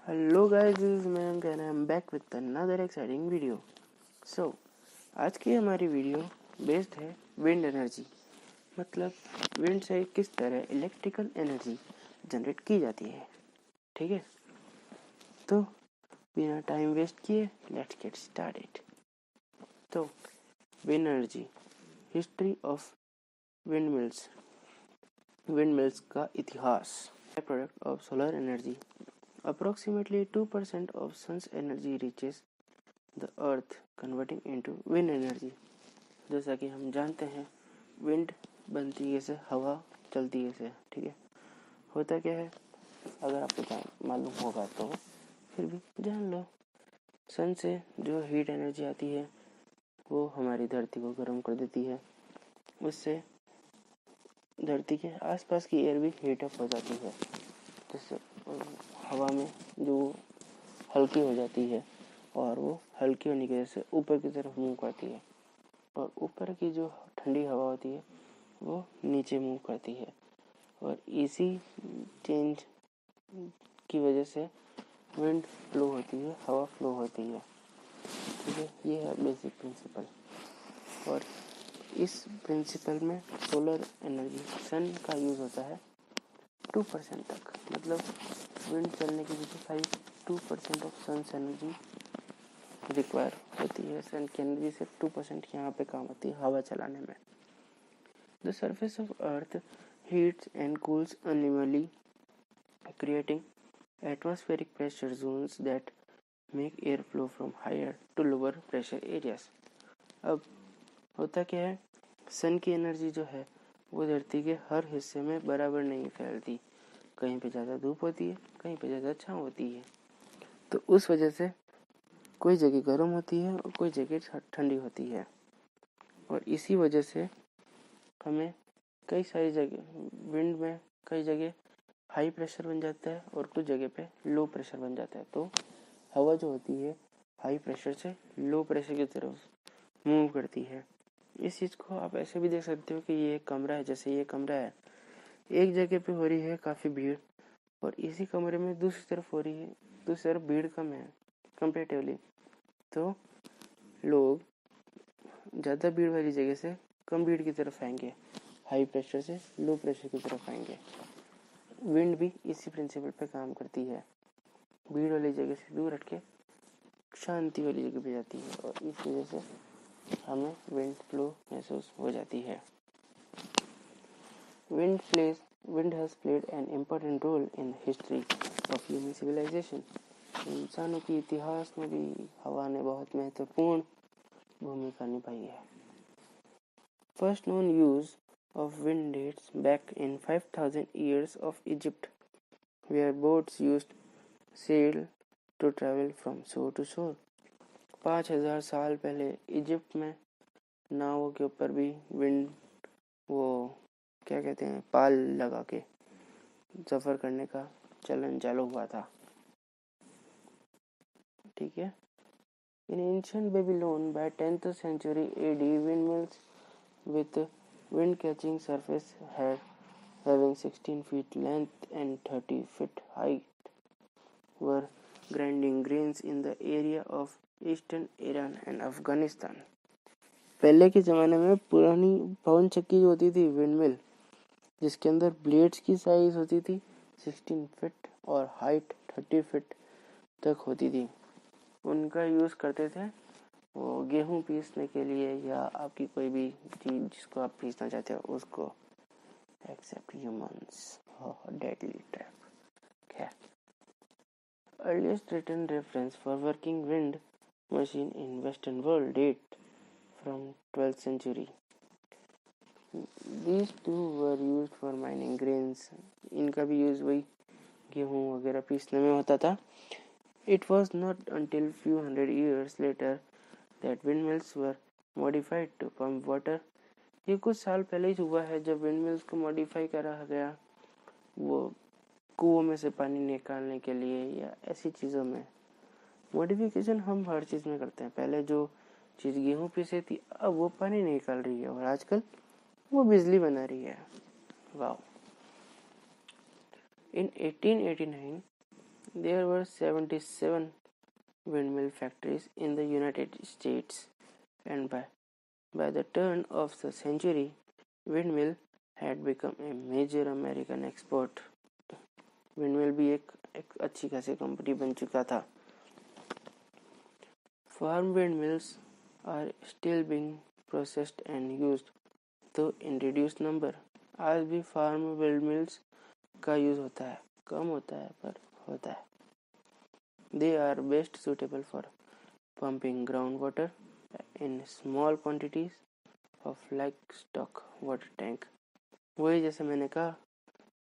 Hello guys, this is Mayank and I am back with another exciting video. So आज की हमारी video based है wind energy, मतलब wind से किस तरह इलेक्ट्रिकल एनर्जी जनरेट की जाती है। ठीक है, तो बिना टाइम वेस्ट किए लेट्स गेट स्टार्टेड। तो wind energy, history of wind mills का इतिहास। Product of solar energy, approximately 2% of sun's energy reaches the earth, converting into wind energy। जैसा कि हम जानते हैं, विंड बनती है से, हवा चलती है से। ठीक है, होता क्या है, अगर आपको मालूम होगा तो फिर भी जान लो। सन से जो हीट एनर्जी आती है वो हमारी धरती को गर्म कर देती है। उससे धरती के आसपास की एयर भी हीट अप हो जाती है, जिससे हवा में जो हल्की हो जाती है और वो हल्की होने की वजह से ऊपर की तरफ मूव करती है, और ऊपर की जो ठंडी हवा होती है वो नीचे मूव करती है, और इसी चेंज की वजह से विंड फ्लो होती है, हवा फ्लो होती है। ठीक है, ये है बेसिक प्रिंसिपल। और इस प्रिंसिपल में सोलर एनर्जी, सन का यूज़ होता है 2% तक, मतलब विंड चलने के पीछे 2% ऑफ सन्स एनर्जी रिक्वायर होती है। सन की एनर्जी सिर्फ 2% यहाँ पे काम आती है हवा चलाने में। The surface of earth heats and cools unevenly, creating atmospheric pressure zones that make air flow from higher to lower pressure areas. अब होता क्या है, सन की एनर्जी जो है वो धरती के हर हिस्से में बराबर नहीं फैलती। कहीं पे ज़्यादा धूप होती है, कहीं पे ज़्यादा छाँव होती है। तो उस वजह से कोई जगह गर्म होती है और कोई जगह ठंडी होती है, और इसी वजह से हमें कई सारी जगह विंड में कई जगह हाई प्रेशर बन जाता है और कुछ जगह पे लो प्रेशर बन जाता है। तो हवा जो होती है हाई प्रेशर से लो प्रेशर की तरफ मूव करती है। इस चीज़ को आप ऐसे भी देख सकते हो कि ये एक कमरा है, जैसे ये कमरा है, एक जगह पे हो रही है काफ़ी भीड़, और इसी कमरे में दूसरी तरफ हो रही है, दूसरी तरफ भीड़ कम है कंपेरेटिवली। तो लोग ज़्यादा भीड़ वाली जगह से कम भीड़ की तरफ आएंगे, हाई प्रेशर से लो प्रेशर की तरफ आएंगे। विंड भी इसी प्रिंसिपल पे काम करती है, भीड़ वाली जगह से दूर हट के शांति वाली जगह पे जाती है, और इस वजह से हमें विंड फ्लो महसूस हो जाती है। Wind has played an important role in the history of human civilization। इंसानों के इतिहास में भी हवा ने बहुत महत्वपूर्ण भूमिका निभाई है। First known use of wind dates back in 5000 years of Egypt, where boats used sail to travel from shore to shore। 5000 साल पहले इजिप्ट में नावों के ऊपर भी विंड, वो क्या कहते हैं, पाल लगा के सफ़र करने का चलन चालू हुआ था। ठीक है, in ancient Babylon by 10th century AD, windmills with wind catching surface having 16 feet length and 30 feet height were grinding grains in the area of eastern Iran and Afghanistan। पहले के ज़माने में पुरानी पवन चक्की जो होती थी विंडमिल, जिसके अंदर ब्लेड्स की साइज होती थी 16 फीट और हाइट 30 फीट तक होती थी, उनका यूज़ करते थे वो गेहूं पीसने के लिए, या आपकी कोई भी चीज़ जिसको आप पीसना चाहते हो उसको, एक्सेप्ट ह्यूमंस, डेडली ट्रैप। खैर, earliest written reference for working wind machine in western world date from 12th century। These two were used for mining grains। इनका भी यूज़ वही गेहूँ वगैरह पीसने में होता था। It was not until few hundred years later that windmills were modified to pump water। ये कुछ साल पहले ही हुआ है जब विंडमिल्स को मॉडिफाई करा गया, वो कुओं में से पानी निकालने के लिए या ऐसी चीज़ों में। मॉडिफिकेशन हम हर चीज़ में करते हैं। पहले जो चीज़ गेहूँ पीसे थी, अब वो पानी निकाल रही है, और आजकल वो बिजली बना रही है। वाह। In 1889, There were 77 windmill factories in the United States, and by the turn of the century, windmill had become a major American export. Windmill भी एक अच्छी खासी कंपनी बन चुका था. Farm windmills are still being processed and used, though in reduced number. आज भी farm windmills का यूज होता है, कम होता है पर होता है. They are best suitable for pumping groundwater in small quantities of livestock water tank. वही जैसे मैंने कहा,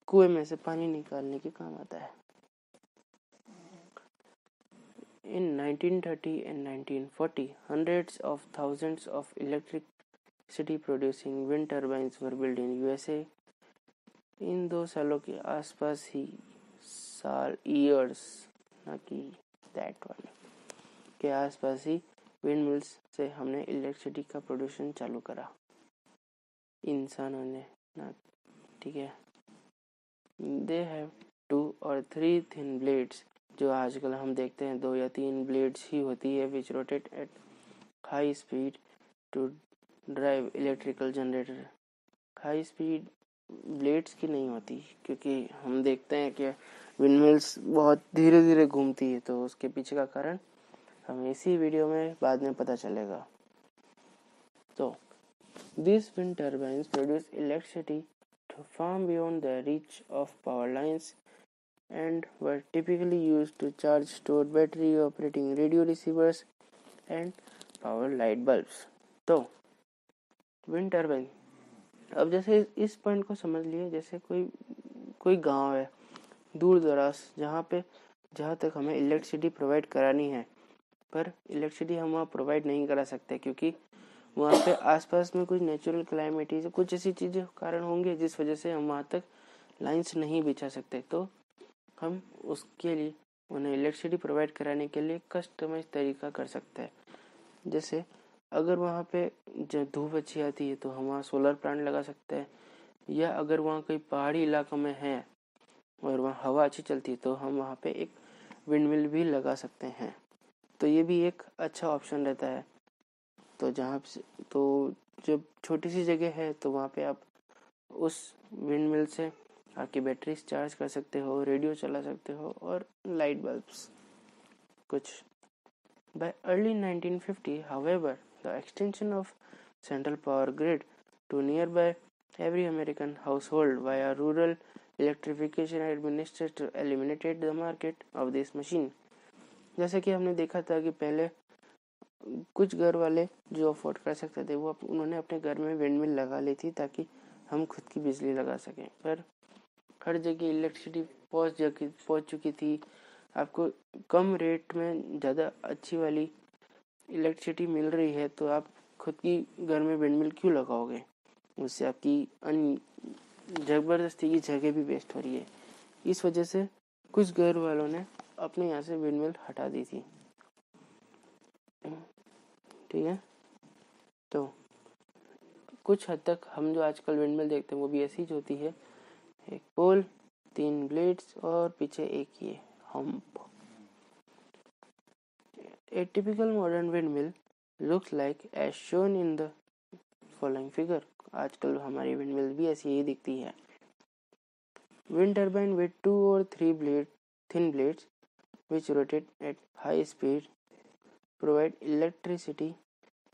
कुएं में से पानी निकालने के काम आता है. In 1930 and 1940, hundreds of thousands of electricity producing wind turbines were built in USA. इन 2 सालों के आसपास ही years ना कि that one के आसपास ही विंड मिल्स से हमने इलेक्ट्रिसिटी का प्रोडक्शन चालू करा, इंसानों ने ना. ठीक है. They have 2 or 3 thin blades, जो आजकल हम देखते हैं 2 या 3 ब्लेड्स ही होती है, which rotate at high speed to drive electrical generator. High speed blades की नहीं होती, क्योंकि हम देखते हैं कि विंडमिल्स बहुत धीरे धीरे घूमती है, तो उसके पीछे का कारण हमें इसी वीडियो में बाद में पता चलेगा. तो these wind turbines produce electricity to far beyond the reach of power lines and were typically used to charge stored battery operating radio receivers and power light bulbs. तो विंड टर्बाइन, अब जैसे इस पॉइंट को समझ लिए, जैसे कोई गांव है दूर दराज, जहाँ तक हमें इलेक्ट्रिसिटी प्रोवाइड करानी है, पर इलेक्ट्रिसिटी हम वहाँ प्रोवाइड नहीं करा सकते, क्योंकि वहाँ पे आसपास में कुछ नेचुरल क्लाइमेटी से कुछ ऐसी चीज़ें कारण होंगे जिस वजह से हम वहाँ तक लाइंस नहीं बिछा सकते. तो हम उसके लिए उन्हें इलेक्ट्रिसिटी प्रोवाइड कराने के लिए कस्टमाइज तरीका कर सकते हैं. जैसे अगर वहाँ पे जब धूप अच्छी आती है तो हम वहाँ सोलर प्लांट लगा सकते हैं, या अगर वहाँ कोई पहाड़ी इलाका में है और वहाँ हवा अच्छी चलती है तो हम वहाँ पे एक विंडमिल भी लगा सकते हैं. तो ये भी एक अच्छा ऑप्शन रहता है. तो जब छोटी सी जगह है तो वहाँ पे आप उस विंडमिल से आपकी बैटरीज चार्ज कर सकते हो, रेडियो चला सकते हो और लाइट बल्ब्स कुछ. By early 1950, however, the extension of central power grid to nearby every American household via rural electrification administrator eliminated the market of this machine. जैसे कि हमने देखा था कि पहले कुछ घर वाले जो अफोर्ड कर सकते थे उन्होंने अपने घर में विंडमिल लगा ली थी ताकि हम खुद की बिजली लगा सकें. पर हर जगह इलेक्ट्रिसिटी पहुंच चुकी थी. आपको कम रेट में ज़्यादा अच्छी वाली इलेक्ट्रिसिटी मिल रही है, तो आप खुद की घर में विंडमिल क्यों लगाओगे? उससे आपकी ज़बरदस्ती की जगह भी वेस्ट हो रही है. इस वजह से कुछ घर वालों ने अपने यहाँ से विंडमिल हटा दी थी. ठीक है. तो कुछ हद तक हम जो आजकल विंडमिल देखते हैं वो भी ऐसी ही होती है, एक पोल, 3 ब्लेड्स और पीछे एक ये hump. A typical modern windmill looks like as shown in the following figure. आजकल हमारी विंडमिल भी ऐसी ही दिखती है. Wind turbine with 2 or 3 thin blades which rotate at high speed provide electricity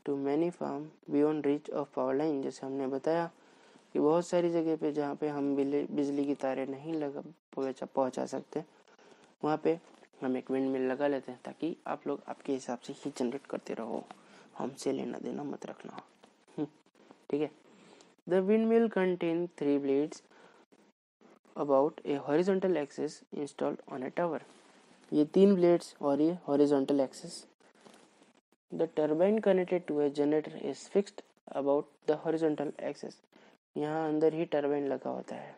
to many farms beyond reach of power line. जैसे हमने बताया कि बहुत सारी जगह पे जहाँ पे हम बिजली की तारें नहीं पहुँचा सकते, वहाँ पे हम एक विंडमिल लगा लेते हैं ताकि आप लोग आपके हिसाब से ही जनरेट करते रहो, हमसे लेना देना मत रखना. ठीक है. The windmill contains 3 blades about a horizontal axis installed on a tower. ये 3 ब्लेड्स और ये horizontal axis. The turbine connected to a generator is fixed about the horizontal axis. यहाँ अंदर ही टर्बाइन लगा होता है.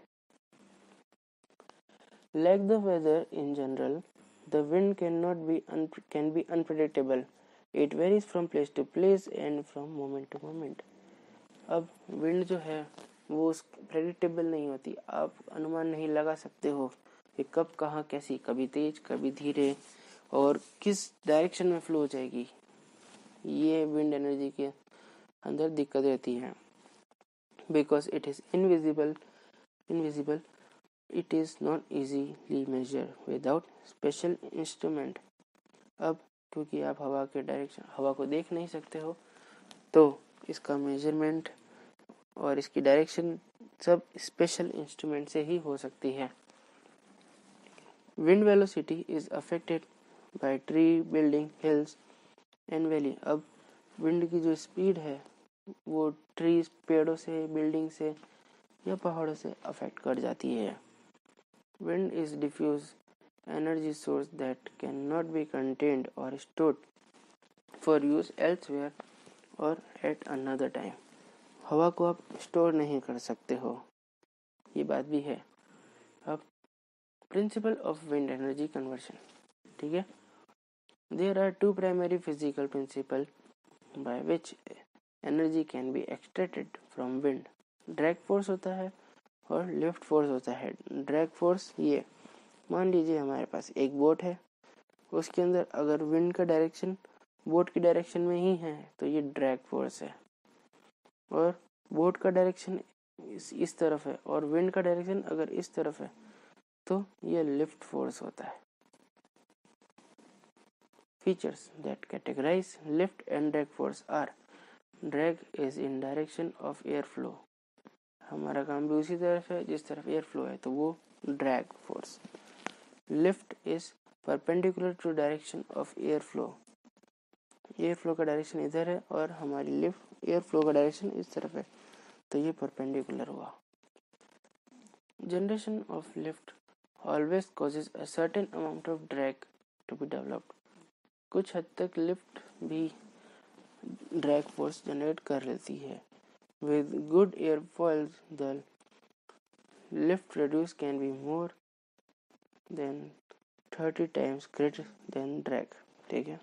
Like the weather in general, the wind can be unpredictable. It varies from place to place and from moment to moment. अब wind जो है वो predictable नहीं होती, आप अनुमान नहीं लगा सकते हो ये कब कहाँ कैसी, कभी तेज कभी धीरे और किस डायरेक्शन में फ्लो हो जाएगी, ये विंड एनर्जी के अंदर दिक्कत रहती है। Because it is invisible it is not easily measure without special instrument. अब क्योंकि आप हवा को देख नहीं सकते हो, तो इसका मेजरमेंट और इसकी डायरेक्शन सब स्पेशल इंस्ट्रूमेंट से ही हो सकती है। Wind velocity is affected by tree, building, hills and valley. अब विंड की जो स्पीड है वो ट्रीज, पेड़ों से, बिल्डिंग से या पहाड़ों से अफेक्ट कर जाती है। Wind is diffuse energy source that can not be contained or stored for use elsewhere or at another time. हवा को आप स्टोर नहीं कर सकते हो, ये बात भी है। अब principle of wind energy conversion, ठीक है। There are two primary physical principle by which energy can be extracted from wind. Drag force होता है और लिफ्ट फोर्स होता है। ड्रैग फोर्स, ये मान लीजिए हमारे पास एक बोट है, उसके अंदर अगर विंड का डायरेक्शन बोट की डायरेक्शन में ही है तो ये ड्रैग फोर्स है, और बोट का डायरेक्शन इस तरफ है और विंड का डायरेक्शन अगर इस तरफ है तो ये लिफ्ट फोर्स होता है। Features that categorize lift and drag force are: drag is in direction of air flow, हमारा काम भी उसी तरफ है जिस तरफ एयर फ्लो है, तो वो drag force. Lift is perpendicular to direction of air flow, air flow का डायरेक्शन इधर है और हमारी लिफ्ट एयर फ्लो का डायरेक्शन इस तरफ है, तो ये परपेंडिकुलर हुआ। Generation of lift always causes a certain amount of drag to be developed. कुछ हद तक लिफ्ट भी ड्रैग फोर्स जनरेट कर लेती है। With good airfoils, the lift radius can be more than 30 times greater than drag, ठीक है।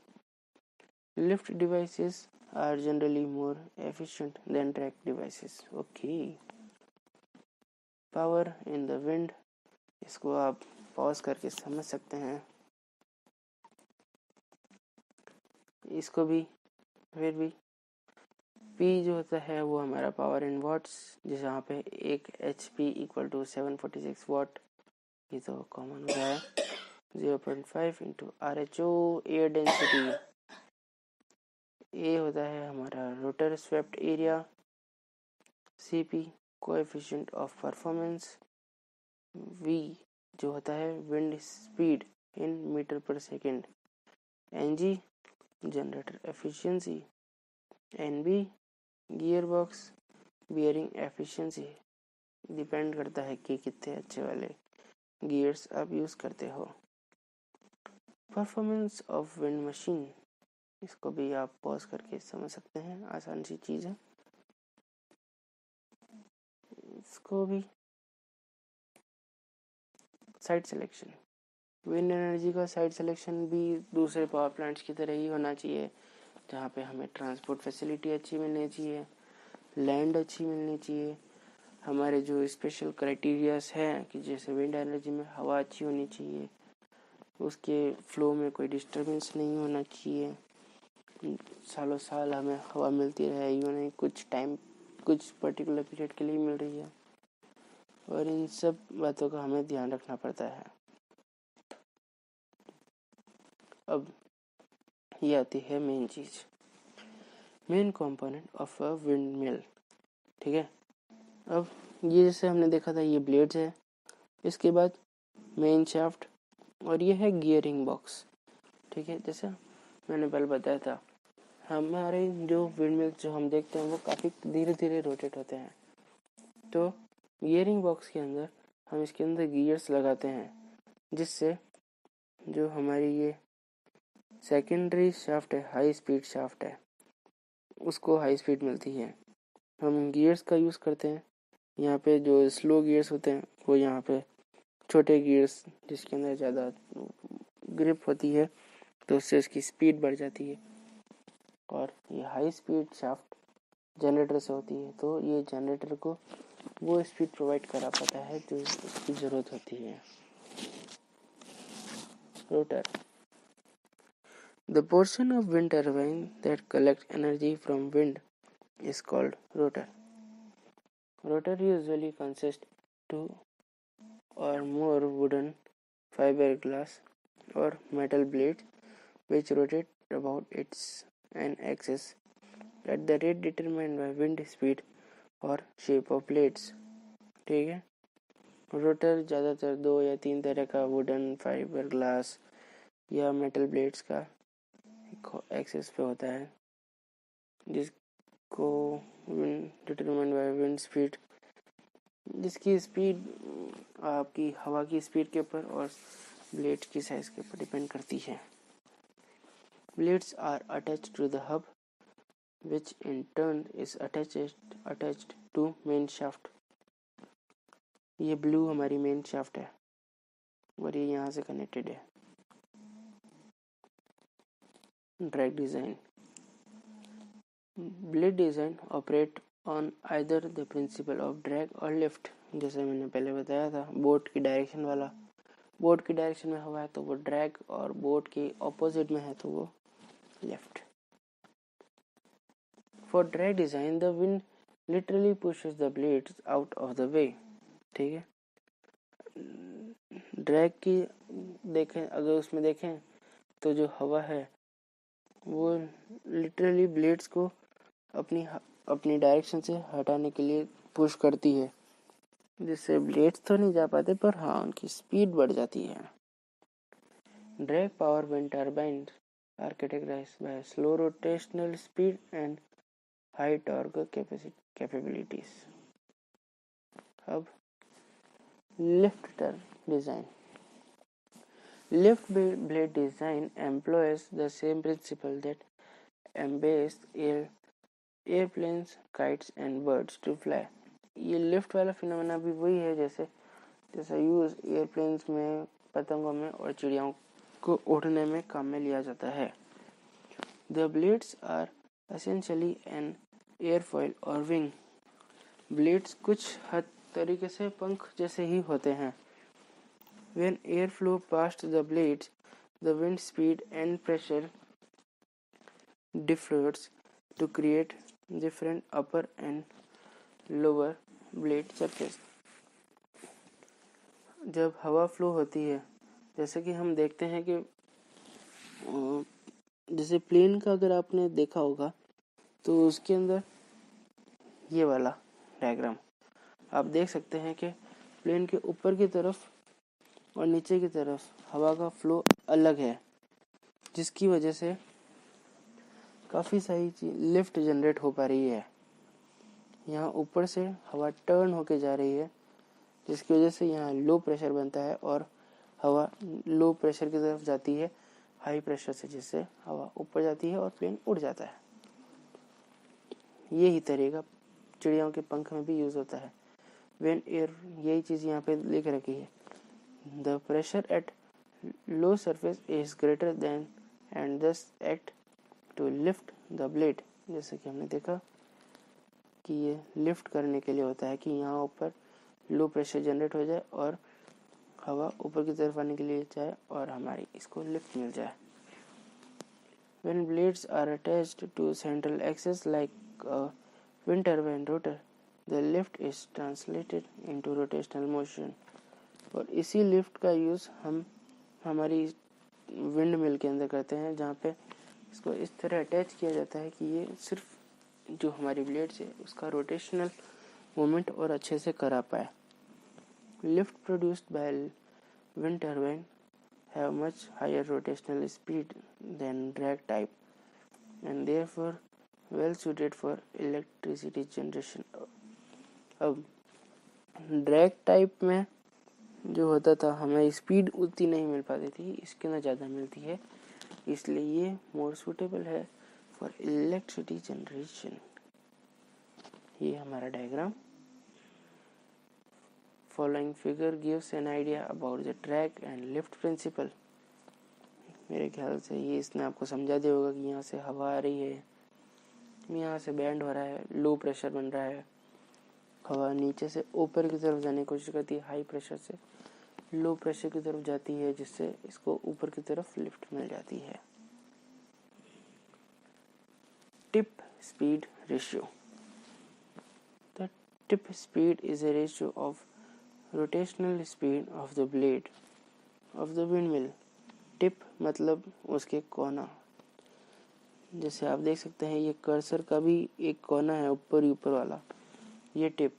Lift devices are generally more efficient than drag devices. Okay. Power in the wind, इसको आप pause करके समझ सकते हैं। इसको भी फिर भी P जो होता है वो हमारा पावर इन वाट्स, जहाँ पे एक HP इक्वल टू 746 वाट, ये तो कॉमन हो रहा है। 0.5 into RHO air density, A होता है हमारा rotor swept area, CP coefficient of performance, V जो होता है विंड स्पीड इन मीटर पर second, NG generator efficiency, NB gear box bearing efficiency, depend करता है कि कितने अच्छे वाले गियर्स आप यूज करते हो। परफॉर्मेंस ऑफ विंड मशीन, इसको भी आप पॉज करके समझ सकते हैं, आसान सी चीज है। इसको भी साइट सिलेक्शन, विंड एनर्जी का साइट सिलेक्शन भी दूसरे पावर प्लांट्स की तरह ही होना चाहिए, जहाँ पे हमें ट्रांसपोर्ट फैसिलिटी अच्छी मिलनी चाहिए, लैंड अच्छी मिलनी चाहिए, हमारे जो स्पेशल क्राइटेरियाज हैं कि जैसे विंड एनर्जी में हवा अच्छी होनी चाहिए, उसके फ्लो में कोई डिस्टरबेंस नहीं होना चाहिए, सालों साल हमें हवा मिलती रहे, यूँ नहीं कुछ टाइम कुछ पर्टिकुलर पीरियड के लिए मिल रही है, और इन सब बातों का हमें ध्यान रखना पड़ता है। अब ये आती है मेन चीज, main component of a wind mill, ठीक है। अब ये जैसे हमने देखा था ये ब्लेड्स है, इसके बाद मेन शाफ्ट और ये है गियरिंग बॉक्स, ठीक है। जैसे मैंने पहले बताया था हमारे जो विंड मिल जो हम देखते हैं वो काफ़ी धीरे धीरे रोटेट होते हैं, तो गियरिंग बॉक्स के अंदर हम इसके अंदर गियर्स लगाते हैं, जिससे जो हमारी ये सेकेंडरी शाफ्ट है, हाई स्पीड शाफ्ट है, उसको हाई स्पीड मिलती है। हम गियर्स का यूज़ करते हैं, यहाँ पे जो स्लो गियर्स होते हैं वो यहाँ पे छोटे गियर्स जिसके अंदर ज़्यादा ग्रिप होती है, तो उससे उसकी स्पीड बढ़ जाती है, और ये हाई स्पीड शाफ्ट जनरेटर से होती है, तो ये जनरेटर को वो स्पीड प्रोवाइड करा पाता है जो उसकी ज़रूरत होती है। rotor. The portion of wind turbine that collects energy from wind is called rotor. Rotor usually consists two or more wooden, fiberglass, or metal blades which rotate about an axis at the rate determined by wind speed और shape of blades. ठीक है. Rotor ज़्यादातर 2 या 3 तरह का wooden, fibre glass या metal blades का access पे होता है, जिसको wind determined by wind speed, जिसकी स्पीड आपकी हवा की स्पीड के ऊपर और ब्लेड्स की साइज के ऊपर डिपेंड करती है. Blades are attached to the hub which in turn is attached to main shaft. ये ब्लू हमारी मेन शाफ्ट है और ये यहाँ से कनेक्टेड है. Drag design. Blade design operate on either the principle of drag और लिफ्ट. जैसे मैंने पहले बताया था, बोट की डायरेक्शन वाला, बोट की डायरेक्शन में हवा है तो वो ड्रैग, और बोट के ऑपोजिट में है तो वो lift. For drag design, the wind literally pushes the blades out of the way. ठीक है. ड्रैग की देखें, अगर उसमें देखें तो जो हवा है वो लिटरली ब्लेड्स को अपनी डायरेक्शन से हटाने के लिए पुश करती है, जिससे ब्लेड्स तो नहीं जा पाते पर हाँ उनकी स्पीड बढ़ जाती है. Drag power wind turbine are categorized by slow rotational speed and high torque capabilities. अब lift design. Lift blade design employs the same principle that enables airplanes, kites and birds to fly. ये lift वाला phenomena भी वही है जैसा use airplanes में, पतंगों में और चिड़ियाओं को उड़ने में काम में लिया जाता है. The blades are essentially an airfoil or wing. Blades कुछ हद तरीके से पंख जैसे ही होते हैं. When air flow past the blades, the wind speed and pressure differs to create different upper and lower blade surface. जब हवा फ्लो होती है, जैसे कि हम देखते हैं कि जैसे प्लेन का अगर आपने देखा होगा तो उसके अंदर ये वाला डायग्राम आप देख सकते हैं कि प्लेन के ऊपर की तरफ और नीचे की तरफ हवा का फ्लो अलग है, जिसकी वजह से काफ़ी सारी लिफ्ट जनरेट हो पा रही है. यहाँ ऊपर से हवा टर्न होके जा रही है, जिसकी वजह से यहाँ लो प्रेशर बनता है और हवा लो प्रेशर की तरफ जाती है हाई प्रेशर से, जिससे हवा ऊपर जाती है और प्लेन उड़ जाता है. यही तरीका चिड़ियों के पंख में भी यूज होता है. वेन एयर, यही चीज यहाँ पे लिख रखी है. The pressure at low surface is greater than and thus act to lift the blade. जैसे कि हमने देखा कि ये लिफ्ट करने के लिए होता है कि यहाँ ऊपर लो प्रेशर जनरेट हो जाए और हवा ऊपर की तरफ आने के लिए जाए और हमारी इसको लिफ्ट मिल जाए. When blades are attached to central axis like a wind turbine rotor, the lift is translated into rotational motion. और इसी लिफ्ट का यूज़ हम हमारी विंड मिल के अंदर करते हैं, जहाँ पे इसको इस तरह अटैच किया जाता है कि ये सिर्फ जो हमारी ब्लेड्स है उसका रोटेशनल मूवमेंट और अच्छे से करा पाए. Lift produced by wind turbine have much higher rotational speed than drag type and therefore well suited for electricity generation. अब ड्रैग टाइप में जो होता था हमें स्पीड उतनी नहीं मिल पाती थी, इसके अंदर ज़्यादा मिलती है, इसलिए ये मोर सूटेबल है फॉर इलेक्ट्रिसिटी जनरेशन. ये हमारा diagram. Following figure gives an idea about the drag and lift principle. मेरे ख्याल से ये इसने आपको समझा दिया होगा कि यहाँ से हवा आ रही है, यहाँ से बैंड हो रहा है, लो प्रेशर बन रहा है, हवा नीचे से ऊपर की तरफ जाने की कोशिश करती है हाई प्रेशर से, लो प्रेशर की तरफ जाती है, जिससे इसको ऊपर की तरफ लिफ्ट मिल जाती है। Tip speed ratio. The tip speed is a ratio of rotational speed of the blade of the windmill. Tip मतलब उसके कोना। जैसे आप देख सकते हैं ये कर्सर का भी एक कोना है ऊपर वाला, ये टिप।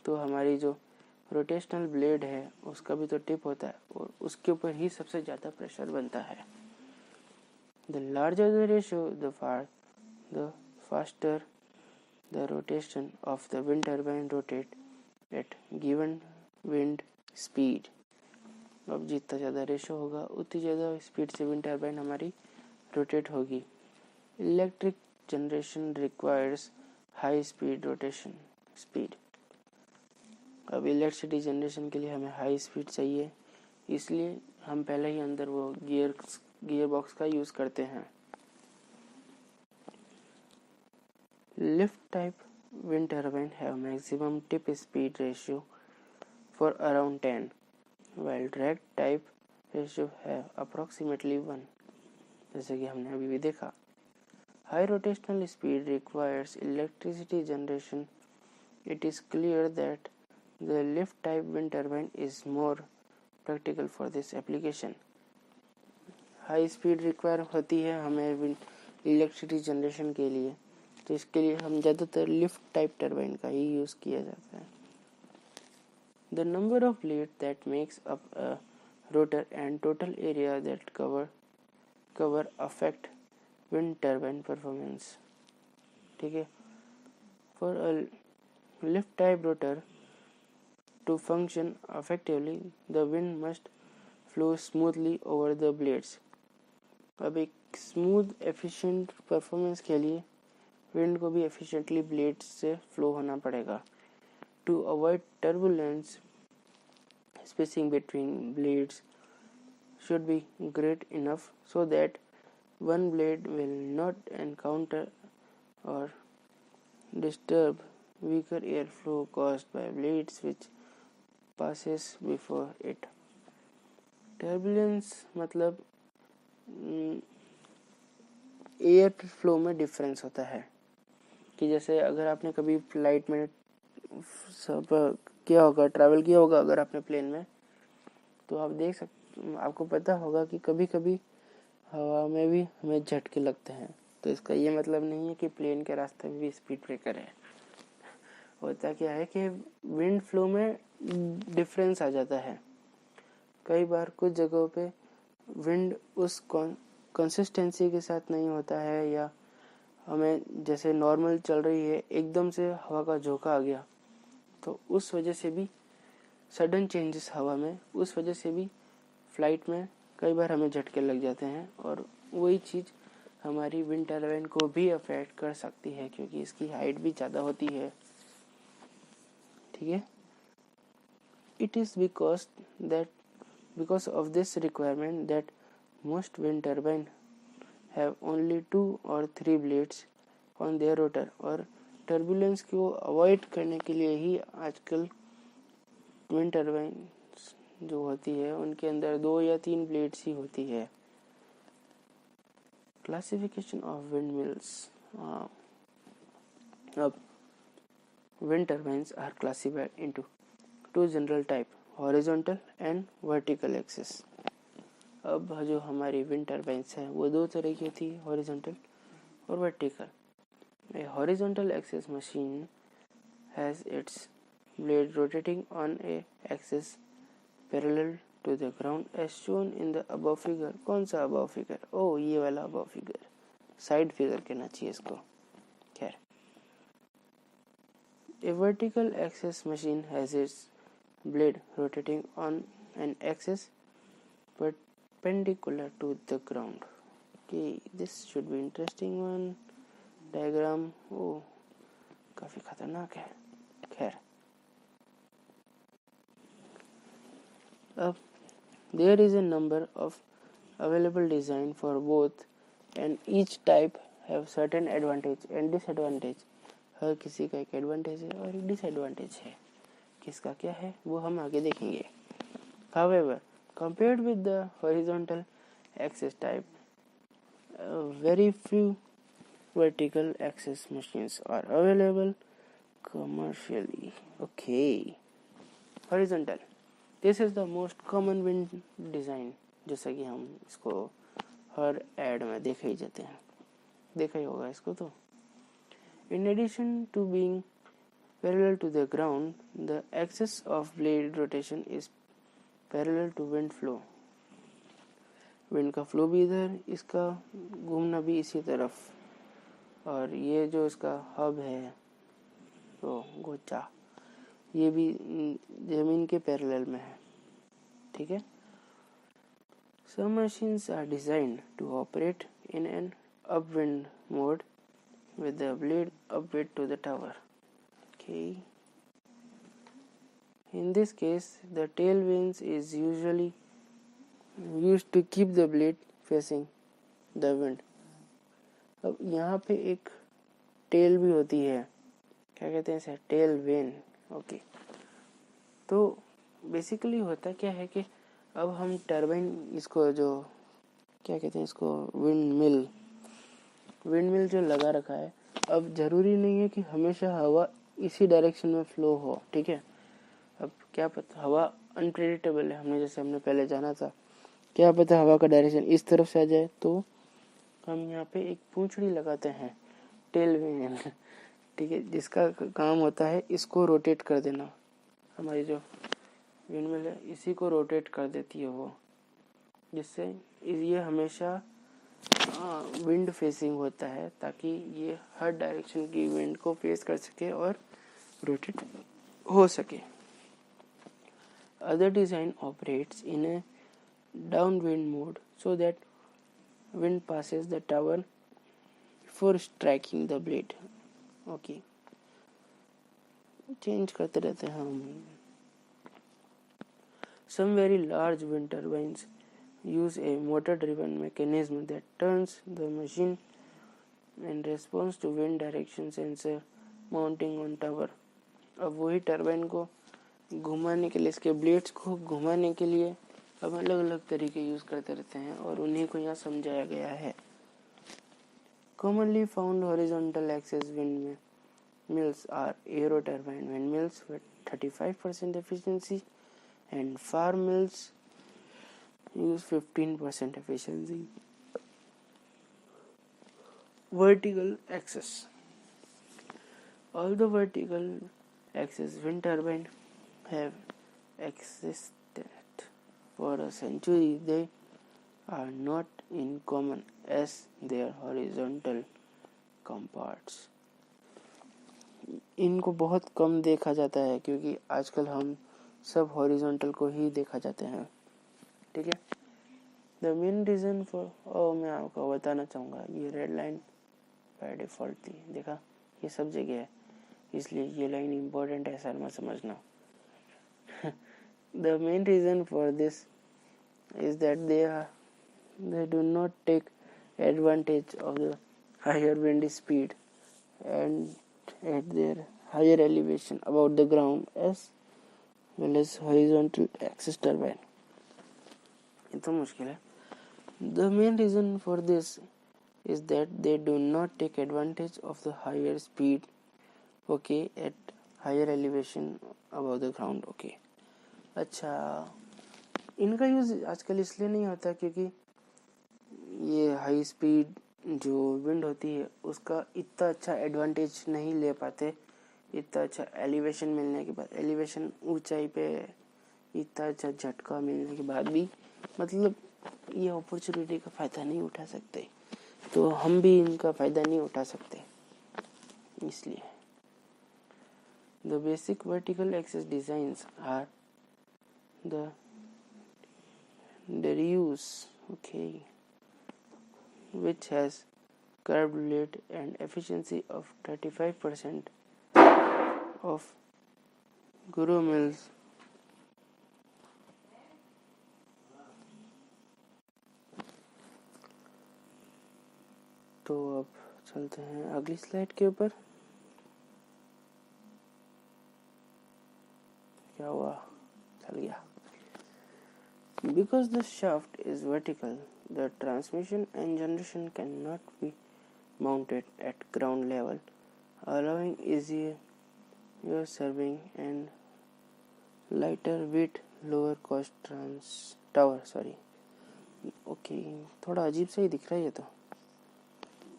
तो हमारी जो रोटेशनल ब्लेड है उसका भी तो टिप होता है और उसके ऊपर ही सबसे ज़्यादा प्रेशर बनता है। The larger the ratio the faster the rotation of the wind turbine rotate at given wind speed. अब जितना ज़्यादा रेशो होगा उतनी ज़्यादा स्पीड से विंड टर्बाइन हमारी रोटेट होगी। Electric generation requires high speed rotation speed. अब इलेक्ट्रिसिटी जनरेशन के लिए हमें हाई स्पीड चाहिए, इसलिए हम पहले ही अंदर वो गियर बॉक्स का यूज़ करते हैं। Lift type wind turbine have maximum tip speed ratio for around 10, while drag type ratio have approximately 1. जैसे कि हमने अभी भी देखा, high rotational speed requires electricity generation. It is clear that the lift type wind turbine is more practical for this application. High speed require होती है हमें electricity generation के लिए, तो इसके लिए हम ज़्यादातर लिफ्ट टाइप टरबाइन का ही यूज़ किया जाता है। The number of blade that makes up a rotor and total area that cover affect wind turbine performance. ठीक है, for a lift type rotor to function effectively the wind must flow smoothly over the blades. अब एक smooth efficient performance के लिए wind को भी efficiently blades से flow होना पड़ेगा। To avoid turbulence, spacing between blades should be great enough so that one blade will not encounter और disturb weaker air flow caused by blades which passes before it. Turbulence मतलब air flow में difference होता है कि जैसे अगर आपने कभी फ्लाइट में सब किया होगा, ट्रैवल किया होगा अगर आपने प्लेन में, तो आप देख सकते, आपको पता होगा कि कभी कभी हवा में भी हमें झटके लगते हैं। तो इसका ये मतलब नहीं है कि प्लेन के रास्ते में भी स्पीड ब्रेकर है। होता क्या है कि विंड फ्लो में डिफरेंस आ जाता है। कई बार कुछ जगहों पे विंड उस कंसिस्टेंसी के साथ नहीं होता है, या हमें जैसे नॉर्मल चल रही है एकदम से हवा का झोंका आ गया, तो उस वजह से भी सडन चेंजेस हवा में, उस वजह से भी फ्लाइट में कई बार हमें झटके लग जाते हैं, और वही चीज़ हमारी विंड टरबाइन को भी अफेक्ट कर सकती है क्योंकि इसकी हाइट भी ज़्यादा होती है। ठीक है, it is because of this requirement that most wind turbine have only 2 or 3 blades on their rotor। और टर्बुलेंस को अवॉइड करने के लिए ही आजकल विंड टरबाइन जो होती है उनके अंदर 2 या 3 ब्लेड्स ही होती है। Classification of wind mills. अब wind turbines are classified into 2 general type, horizontal and vertical axis. अब जो हमारी विंड टरबाइंस है वो 2 तरह की होती है, हॉरिजॉन्टल और vertical. A horizontal axis machine has its blade rotating on a axis parallel to the ground as shown in the above figure. कौन सा अबव फिगर? ओ ये वाला अबव फिगर, साइड फिगर कहना चाहिए इसको। खैर, a vertical axis machine has its blade rotating on an axis perpendicular to the ground. Okay, this should be interesting one. Diagram, oh, काफी खतरनाक है। खैर, अब there is a number of available design for both and each type have certain advantage and disadvantage। हर किसी का एक advantage है और एक डिसएडवांटेज है। किसका क्या है वो हम आगे देखेंगे। However, compared with the horizontal axis type, very few vertical axis machines are available commercially. Okay, horizontal. This is the most common wind design, जैसा कि हम इसको हर एड में देखा ही जाते हैं, देखा ही होगा इसको तो. In addition to being parallel to the ground, the axis of blade rotation is parallel to wind flow. Wind का फ्लो भी इधर, इसका घूमना भी इसी तरफ, और ये जो इसका हब है तो गोचा, ये भी जमीन के पैरेलल में है. ठीक है. Some machines are designed to operate in an upwind mode with the blade upward to the tower. Okay. In this case, the tailwinds is usually used to keep the blade facing the wind. अब यहाँ पे एक tell भी होती है, क्या कहते हैं इसे, टेल वेन. ओके. तो बेसिकली होता क्या है कि अब हम टरबाइन, इसको जो क्या कहते हैं इसको, विंड मिल जो लगा रखा है, अब जरूरी नहीं है कि हमेशा हवा इसी डायरेक्शन में फ्लो हो. ठीक है. अब क्या पता, हवा अनप्रेडिक्टेबल है, हमने पहले जाना था, क्या पता हवा का डायरेक्शन इस तरफ से आ जाए, तो हम यहाँ पे एक पूंछड़ी लगाते हैं, टेल वेन. ठीक है. जिसका काम होता है इसको रोटेट कर देना. हमारी जो विंडमिल है इसी को रोटेट कर देती है वो, जिससे ये हमेशा विंड फेसिंग होता है, ताकि ये हर डायरेक्शन की विंड को फेस कर सके और रोटेट हो सके. Other design operates in A downwind mode so that wind passes the tower before striking the blade. Okay. Change करते रहते हैं हम. Some very large wind turbines use a motor-driven mechanism that turns the machine in response to wind direction sensor mounting on tower. अब वही turbine को घुमाने के लिए, इसके ब्लेड्स को घुमाने के लिए अब अलग अलग तरीके यूज करते रहते हैं, और उन्हीं को यहाँ समझाया गया है. Commonly found horizontal axis windmills are aero turbine windmills with 35% efficiency, and farm mills use 15% efficiency. Vertical axis. All the vertical axis wind turbine have existed for a century. They are not in common as their horizontal counterparts. इनको बहुत कम देखा जाता है, क्योंकि आजकल हम सब horizontal को ही देखा जाते हैं. ठीक है. द मेन रीजन फॉर, मैं आपको बताना चाहूँगा, ये रेड लाइन बाय डिफॉल्ट थी, देखा, ये सब जगह है, इसलिए ये लाइन इम्पोर्टेंट है, सर मत समझना. The main reason for this is that they do not take advantage of the higher wind speed and at their higher elevation above the ground as well as horizontal axis turbine. ये तो मुश्किल है. The main reason for this is that they do not take advantage of the higher speed, okay, at higher elevation above the ground. Okay. अच्छा, इनका use आजकल इसलिए नहीं होता क्योंकि ये हाई स्पीड जो विंड होती है उसका इतना अच्छा एडवांटेज नहीं ले पाते. इतना अच्छा एलिवेशन मिलने के बाद, एलिवेशन ऊंचाई पे इतना अच्छा झटका मिलने के बाद भी, मतलब ये अपॉर्चुनिटी का फ़ायदा नहीं उठा सकते, तो हम भी इनका फ़ायदा नहीं उठा सकते. इसलिए the basic vertical axis designs are the Darius, okay, which has curved blade and efficiency of 35% of Guru mills. तो अब चलते हैं अगली स्लाइड के ऊपर. क्या हुआ, चल गया. Because the shaft is vertical, the transmission and generation cannot be mounted at ground level, allowing easier serving and lighter weight, lower cost tower. Okay, थोड़ा अजीब सा ही दिख रहा है ये तो.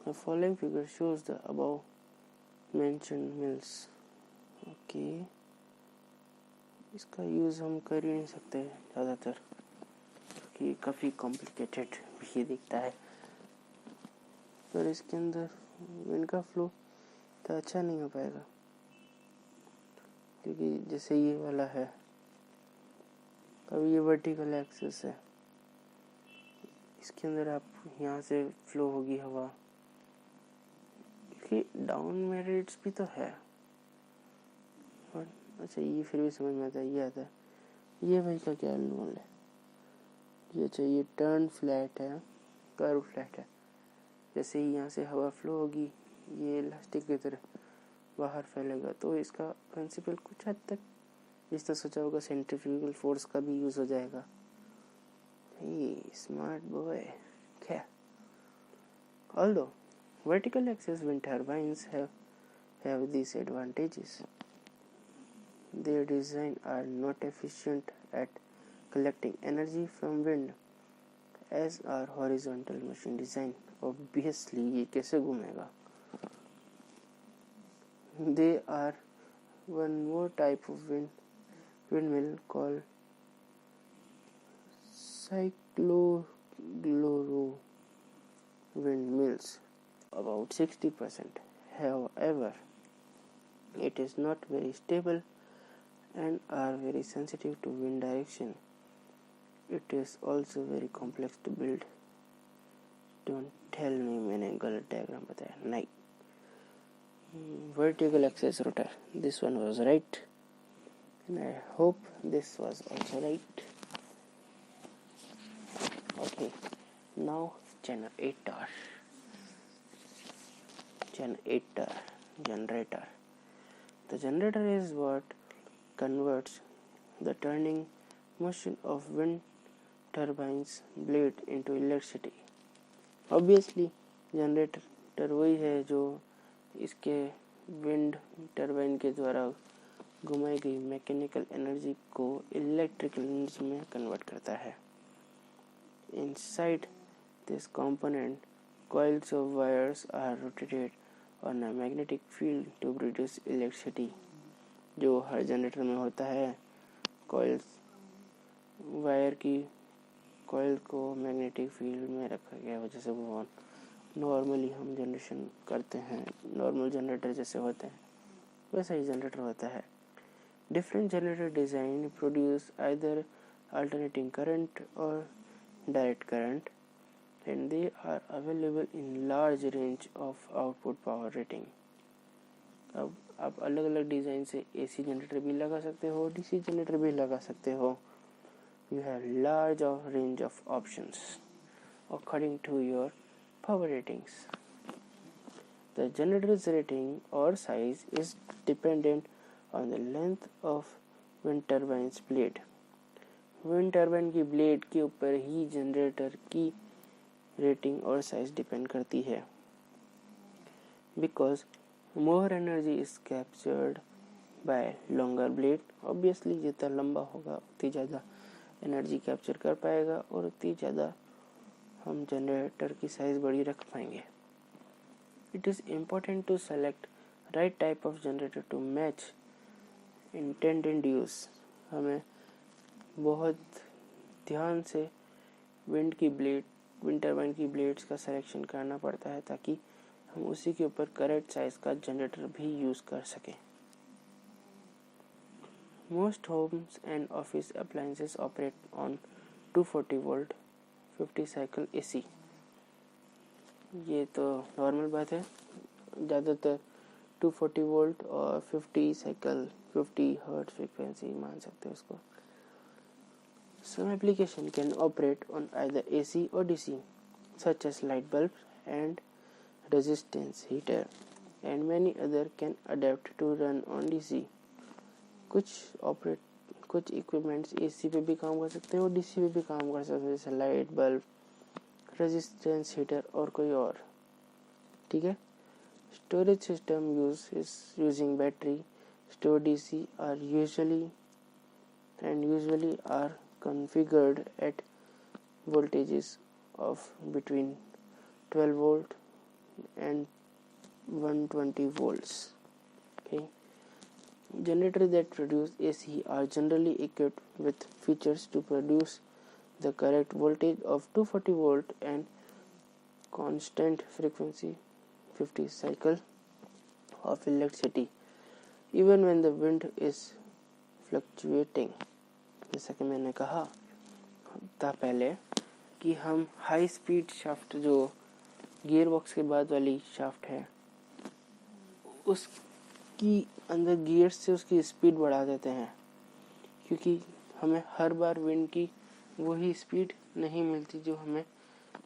The following figure shows the above mentioned mills. Okay, इसका use हम कर ही नहीं सकते ज़्यादातर कि काफ़ी कॉम्प्लिकेटेड भी दिखता है, पर इसके अंदर विंड का फ्लो तो अच्छा नहीं हो पाएगा, क्योंकि जैसे ये वाला है, अब ये वर्टिकल एक्सिस है, इसके अंदर आप यहाँ से फ्लो होगी हवा, क्योंकि डाउन में रेट्स भी तो है. और अच्छा, ये फिर भी समझ में आता है, ये आता है, ये भाई का क्या रोल है, ये चाहिए टर्न फ्लैट है, कर्व फ्लैट है. जैसे ही यहाँ से हवा फ्लो होगी, ये इलास्टिक की तरह बाहर फैलेगा, तो इसका प्रिंसिपल कुछ हद तक जिस तरह सोचा होगा सेंट्रीफ्यूगल फोर्स का भी यूज़ हो जाएगा. Smart boy. क्या, although vertical axis wind turbines have these advantages, their design are not efficient at collecting energy from wind as are horizontal machine design. Obviously ये कैसे घूमेगा. They are one more type of windmill called cycloglyro windmills, about 60%. However, it is not very stable and are very sensitive to wind direction. It is also very complex to build. Don't tell me मैंने गलत diagram बताया. नहीं. Vertical axis rotor. This one was right, and I hope this was also right. Okay, now generator. Generator. The generator is what converts the turning motion of wind turbines blade into electricity. Obviously, generator वही है जो इसके wind turbine के द्वारा घुमाई गई mechanical energy को electrical energy में कन्वर्ट करता है. Inside this component, coils of wires are rotated on a magnetic field to produce electricity. जो हर जनरेटर में होता है, कॉइल्स वायर की कॉइल को मैग्नेटिक फील्ड में रखा गया वजह से वो नॉर्मली हम जनरेशन करते हैं. नॉर्मल जनरेटर जैसे होते हैं वैसा ही जनरेटर होता है. Different generator design produce either alternating current और direct current, and they are available in large range of output power rating. अब आप अलग अलग डिज़ाइन से AC जनरेटर भी लगा सकते हो, DC जनरेटर भी लगा सकते हो. You have large range of options according to your power ratings. The generator's rating or size is dependent on the length of wind turbine's blade. Wind turbine की blade के ऊपर ही जनरेटर की rating और size depend करती है. Because more energy is captured by longer blade. Obviously जितना लंबा होगा उतनी ज़्यादा एनर्जी कैप्चर कर पाएगा और उतनी ज़्यादा हम जनरेटर की साइज बड़ी रख पाएंगे. It is important to select right type of generator to match intended use. हमें बहुत ध्यान से विंड टरबाइन की ब्लेड्स का सिलेक्शन करना पड़ता है ताकि हम उसी के ऊपर करेक्ट साइज का जनरेटर भी यूज़ कर सकें. Most homes and office appliances operate on 240 volt 50 cycle AC. ये तो नॉर्मल बात है, ज़्यादातर 240 वोल्ट और 50 साइकिल 50 हर्ट्ज फ्रीक्वेंसी मान सकते हो उसको. Some application can operate on either AC or DC, such as light bulbs and resistance heater, and many other can adapt to run on DC. कुछ ऑपरेट कुछ इक्विपमेंट्स एसी पे भी काम कर सकते हैं और डीसी पे भी काम कर सकते हैं, जैसे लाइट बल्ब, रेजिस्टेंस हीटर और कोई और। ठीक है। Storage system using battery store DC are usually are configured at voltages of between 12 volt and 120 volts. Okay. Generators that produce AC are generally equipped with features to produce the correct voltage of 240 volt and constant frequency 50 cycle of electricity even when the wind is fluctuating. जैसा कि मैंने कहा था पहले कि हम high speed shaft, जो gear box के बाद वाली शाफ्ट है, उसकी अंदर गियर से उसकी स्पीड बढ़ा देते हैं, क्योंकि हमें हर बार विंड की वही स्पीड नहीं मिलती जो हमें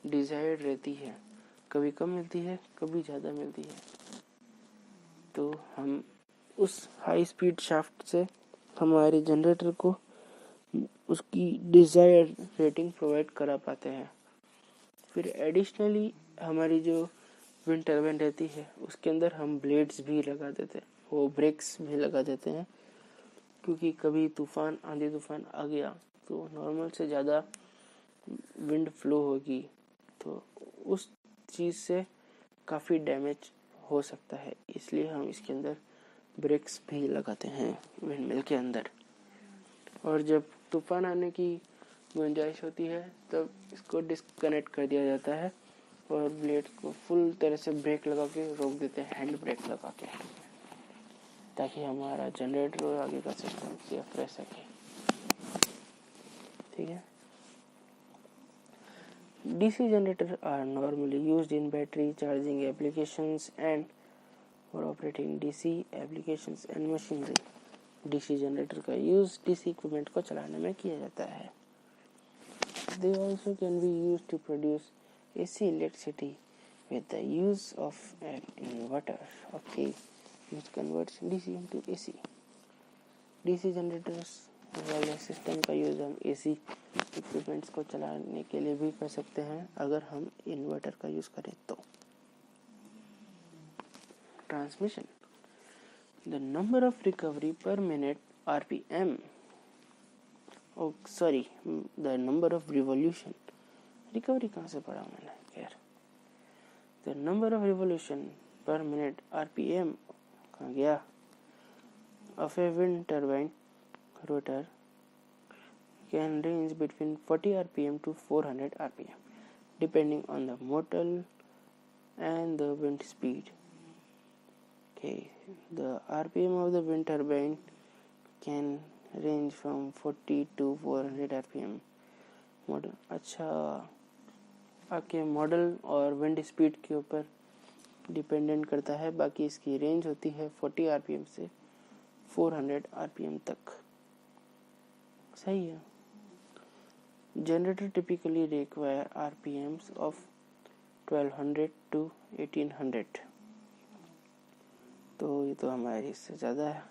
डिजायर्ड रहती है। कभी कम मिलती है, कभी ज़्यादा मिलती है। तो हम उस हाई स्पीड शाफ्ट से हमारे जनरेटर को उसकी डिजायर्ड रेटिंग प्रोवाइड करा पाते हैं। फिर एडिशनली हमारी जो विंड टर्बाइन रहती है उसके अंदर हम ब्लेड्स भी लगा देते हैं, वो ब्रेक्स भी लगा देते हैं, क्योंकि कभी तूफान, आंधी तूफान आ गया तो नॉर्मल से ज़्यादा विंड फ्लो होगी, तो उस चीज़ से काफ़ी डैमेज हो सकता है, इसलिए हम इसके अंदर ब्रेक्स भी लगाते हैं विंड मिल के अंदर। और जब तूफान आने की गुंजाइश होती है तब इसको डिस्कनेक्ट कर दिया जाता है और ब्लेड को फुल तरह से ब्रेक लगा के रोक देते हैं, हैंड ब्रेक लगा के, ताकि हमारा जनरेटर और आगे का सिस्टम सेफ रह सके। ठीक है। DC generators are normally used in battery charging applications and for operating DC applications and machinery. DC generator का यूज DC इक्विपमेंट को चलाने में किया जाता है। They also can be used to produce AC electricity with the use of an inverter, okay, which converts DC into AC. DC generators वाले system का use हम AC इक्विपमेंट्स को चलाने के लिए भी कर सकते हैं, अगर हम इन्वर्टर का यूज करें तो। Transmission, the number of recovery per minute RPM, the number of revolution, recovery कहाँ से पढ़ा मैंने, खैर, the number of revolution per minute RPM कहाँ गया, of a wind turbine rotor can range between 40 RPM to 400 RPM depending on the model and the wind speed. Okay, the RPM of the wind turbine can range from 40 to 400 RPM. Model, अच्छा, आपके model और wind speed के ऊपर dependent करता है, बाकी इसकी range होती है 40 RPM से 400 RPM तक। सही है। Generator typically require RPMs of 1200 to 1800, तो ये तो हमारे इससे ज़्यादा है।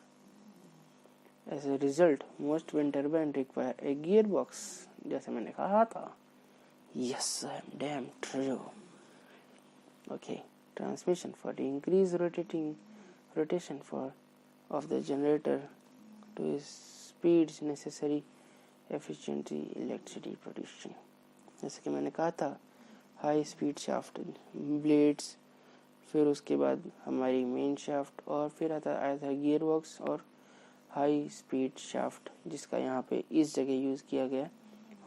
As a result, most wind turbine require a gearbox, जैसे मैंने कहा था। Yes, I'm damn true. Okay, transmission for the increased rotation of the generator to speeds necessary efficiency electricity production. जैसे कि मैंने कहा था, हाई स्पीड शाफ्ट, ब्लेड्स, फिर उसके बाद हमारी मेन शाफ्ट, और फिर आया था गियर बॉक्स और हाई स्पीड शाफ्ट, जिसका यहाँ पे इस जगह यूज़ किया गया,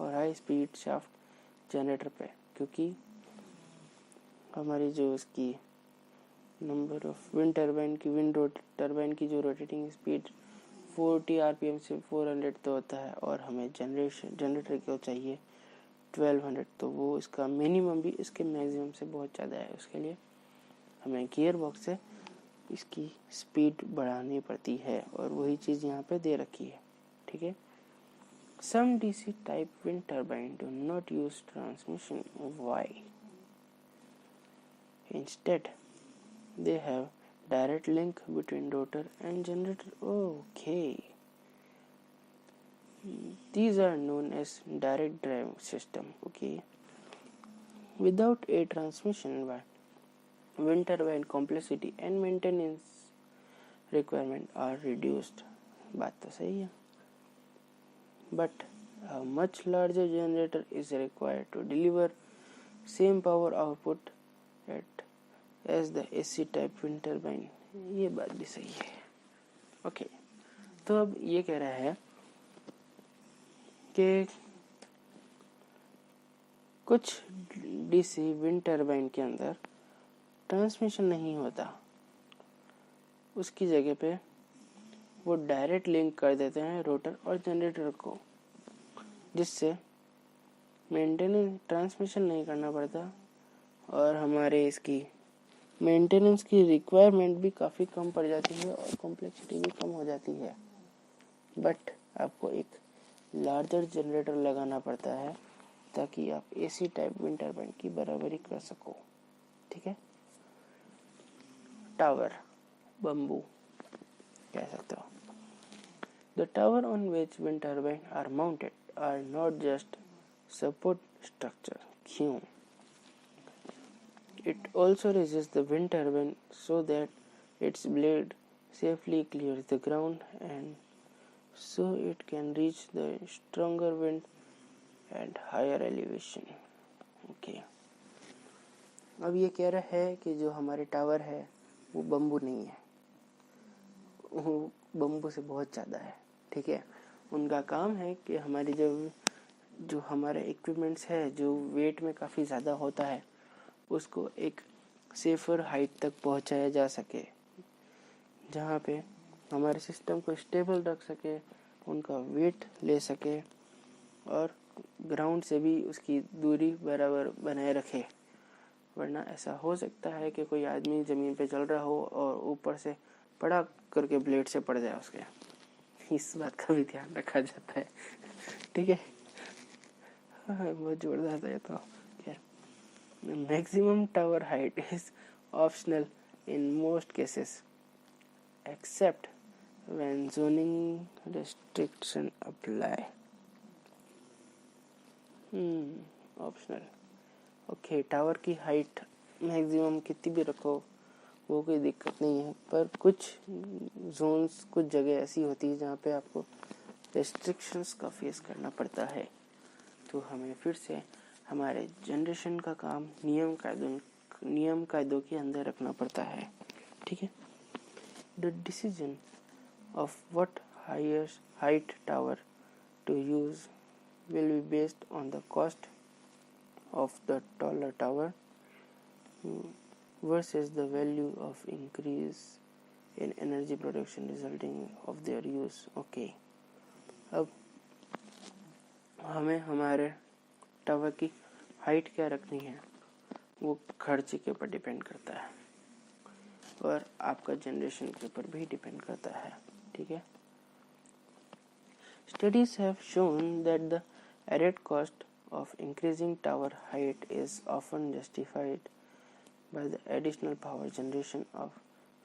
और हाई स्पीड शाफ्ट जनरेटर पे, क्योंकि हमारी जो उसकी नंबर ऑफ विंड टर्बाइन की जो रोटेटिंग स्पीड 40 RPM से 400 तो होता है, और हमें जनरेटर को चाहिए 1200, तो वो इसका मिनिमम भी इसके मैक्सिमम से बहुत ज़्यादा है। उसके लिए हमें गियर बॉक्स से इसकी स्पीड बढ़ानी पड़ती है, और वही चीज़ यहाँ पे दे रखी है। ठीक है। Some DC type wind turbine do not use transmission. Why? Instead, they have direct link between rotor and generator. Okay. These are known as direct drive system. Okay, without a transmission line, wind turbine complexity and maintenance requirement are reduced. बात तो सही है. But a much larger generator is required to deliver same power output as the AC type wind turbine. ये बात भी सही है. Okay, तो अब ये कह रहा है कि कुछ डीसी विंड टर्बाइन के अंदर ट्रांसमिशन नहीं होता, उसकी जगह पे वो डायरेक्ट लिंक कर देते हैं रोटर और जनरेटर को, जिससे मेंटेनेंस ट्रांसमिशन नहीं करना पड़ता और हमारे इसकी मेंटेनेंस की रिक्वायरमेंट भी काफ़ी कम पड़ जाती है और कॉम्प्लेक्सिटी भी कम हो जाती है. बट आपको एक लार्जर जनरेटर लगाना पड़ता है ताकि आप एसी टाइप विंड टर्बाइन की बराबरी कर सको. ठीक है. टावर, बम्बू कह सकते हो. The tower on which wind turbines are mounted are not just support structure. क्यों? It also raises the wind turbine so that its blade safely clears the ground and so it can reach the stronger wind and higher elevation. Okay. अब ये कह रहा है कि जो हमारे tower है वो बम्बू नहीं है, वो बम्बू से बहुत ज़्यादा है. ठीक है. उनका काम है कि हमारी जो हमारे इक्विपमेंट्स है जो वेट में काफ़ी ज़्यादा होता है उसको एक सेफर हाइट तक पहुंचाया जा सके, जहाँ पे हमारे सिस्टम को स्टेबल रख सके, उनका वेट ले सके और ग्राउंड से भी उसकी दूरी बराबर बनाए रखे. वरना ऐसा हो सकता है कि कोई आदमी ज़मीन पे चल रहा हो और ऊपर से पड़ा करके ब्लेड से पड़ जाए उसके. इस बात का भी ध्यान रखा जाता है. ठीक है. हाँ, बहुत जोरदार था ये तो. The maximum tower height is optional in most cases, except when zoning restriction apply. Optional. Okay, tower की हाइट मैक्सिमम कितनी भी रखो वो कोई दिक्कत नहीं है, पर कुछ जोन्स, कुछ जगह ऐसी होती है जहाँ पे आपको रेस्ट्रिक्शंस का फेस करना पड़ता है. तो हमें फिर से हमारे जनरेशन का काम नियम कायदों के अंदर रखना पड़ता है. ठीक है. The decision of what height tower to use will be based on the cost of the taller tower versus the value of increase in energy production resulting of their use. Okay. अब हमें हमारे tower की height क्या रखनी है वो खर्चे के ऊपर डिपेंड करता है और आपका जनरेशन के ऊपर भी डिपेंड करता है. ठीक है. Studies have shown that the added cost of increasing tower height is often justified by the additional power generation of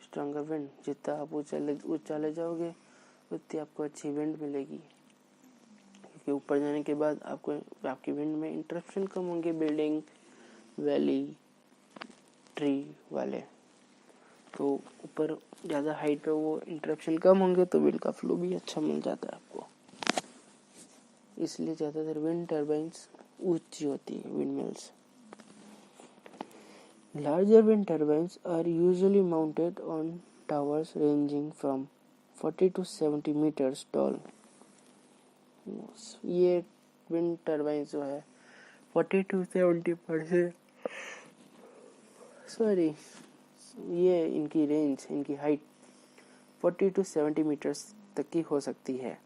stronger wind. जितना आप ऊंचा ले जाओगे उतनी आपको अच्छी विंड मिलेगी, क्योंकि ऊपर जाने के बाद आपकी विंड में इंटरप्शन कम होंगे. बिल्डिंग, वैली, ट्री वाले, तो ऊपर ज़्यादा हाइट पे वो इंटरप्शन कम होंगे तो विंड का फ्लो भी अच्छा मिल जाता है आपको. इसलिए ज़्यादातर विंड टर्बाइंस ऊंची होती है, wind mills. Larger wind turbines are usually mounted on towers ranging from 40 to 70 meters tall. ये विंड टर्बाइन जो है 40 to 70%, ये इनकी रेंज, इनकी हाइट 40 to 70 मीटर्स तक की हो सकती है.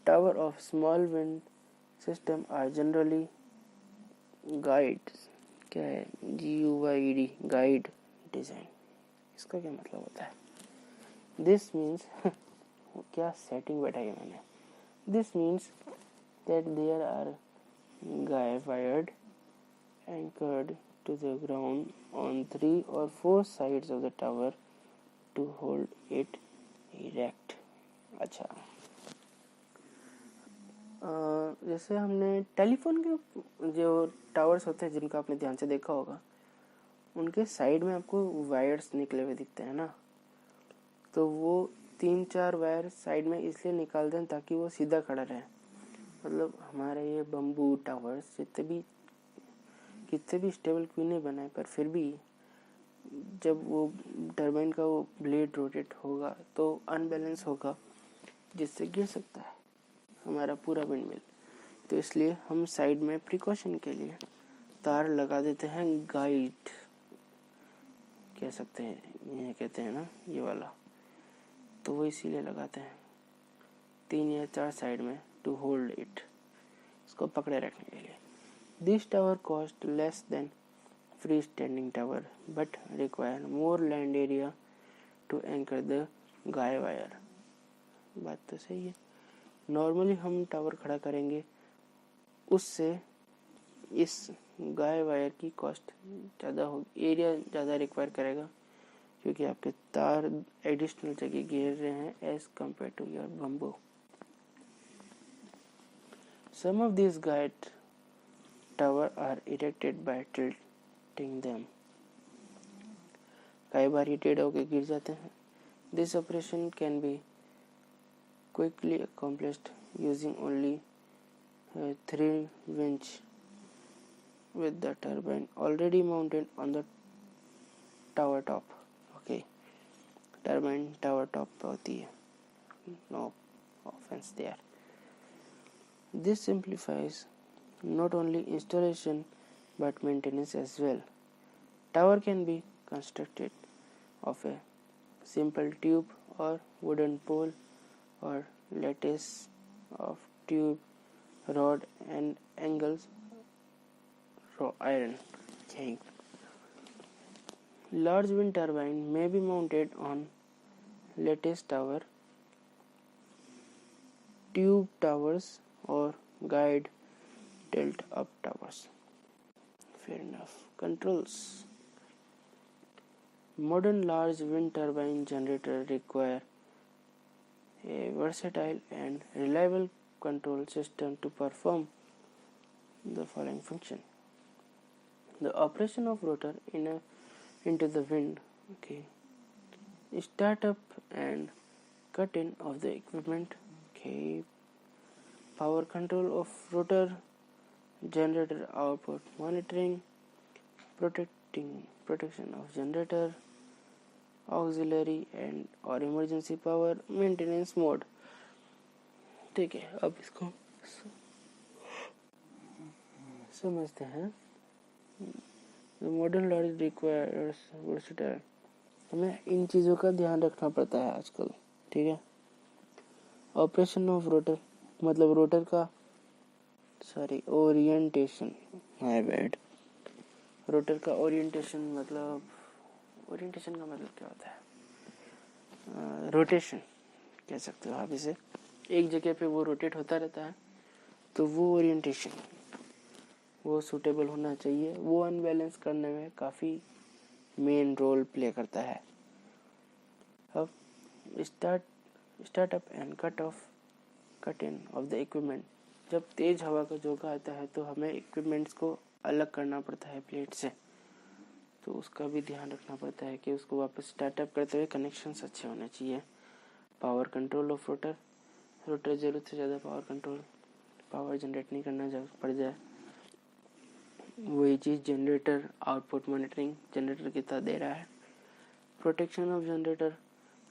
Tower of small wind system are generally guyed, क्या है GUID, गाइड डिजाइन. इसका क्या मतलब होता है? दिस मीन्स क्या सेटिंग बैठाई है मैंने. This means that there are guy wired anchored to the ground on 3 or 4 sides of the tower to hold it erect. अच्छा, जैसे हमने टेलीफोन के जो टावर्स होते हैं जिनका आपने ध्यान से देखा होगा, उनके साइड में आपको वायर्स निकले हुए दिखते हैं ना, तो वो 3-4 वायर साइड में इसलिए निकालते हैं ताकि वो सीधा खड़ा रहे। मतलब हमारे ये बम्बू टावर्स कितने भी स्टेबल क्यों नहीं बनाए, पर फिर भी जब वो टरबाइन का वो ब्लेड रोटेट होगा तो अनबैलेंस होगा, जिससे गिर सकता है हमारा पूरा विंड मिल। तो इसलिए हम साइड में प्रिकॉशन के लिए तार लगा देते हैं, गाइड कह सकते हैं, ये कहते हैं ना ये वाला, तो वो इसीलिए लगाते हैं 3 या 4 साइड में, टू होल्ड इट, इसको पकड़े रखने के लिए। This tower cost less than free standing tower but require more land area to anchor the guy wire. बात तो सही है। नॉर्मली हम टावर खड़ा करेंगे, उससे इस गाय वायर की कॉस्ट ज़्यादा होगी, एरिया ज़्यादा रिक्वायर करेगा, क्योंकि आपके तार एडिशनल जगह घेर रहे हैं as compare to your bamboo. Some of these guide tower are erected by tilting them. कई बार ये टेढ़े होकर गिर जाते हैं। This operation can be quickly accomplished using only 3 winch with the turbine already mounted on the tower top. Okay, turbine tower top पे होती है, no offense there. This simplifies not only installation but maintenance as well. Tower can be constructed of a simple tube or wooden pole or lattice of tube, rod and angles iron. Okay. Large wind turbine may be mounted on lattice tower, tube towers or guide tilt up towers. Fair enough. Controls. Modern large wind turbine generators require a versatile and reliable control system to perform the following function. The operation of rotor into the wind, okay, start up and cut in of the equipment, okay, power control of rotor, generator output monitoring, protection of generator, auxiliary and or emergency power, maintenance mode. ठीक है, अब इसको समझते हैं। Modern logic requires versatile, हमें इन चीज़ों का ध्यान रखना पड़ता है आजकल, ठीक है। ऑपरेशन ऑफ रोटर मतलब रोटर का ओरिएंटेशन, माय बैड। रोटर का ओरिएंटेशन मतलब ओरिएंटेशन का मतलब क्या होता है? रोटेशन कह सकते हो आप इसे। एक जगह पे वो रोटेट होता रहता है, तो वो ओरिएंटेशन वो सूटेबल होना चाहिए। वो अनबैलेंस करने में काफ़ी मेन रोल प्ले करता है। अब start up and cut in of the equipment. जब तेज हवा का झोंका आता है तो हमें इक्विपमेंट्स को अलग करना पड़ता है प्लेट से, तो उसका भी ध्यान रखना पड़ता है कि उसको वापस स्टार्टअप करते हुए कनेक्शंस अच्छे होने चाहिए। पावर कंट्रोल ऑफ रोटर ज़रूरत से ज़्यादा पावर जनरेट नहीं करना पड़ जाए। वही चीज़ जनरेटर आउटपुट मॉनिटरिंग, जनरेटर कितना दे रहा है। प्रोटेक्शन ऑफ जनरेटर,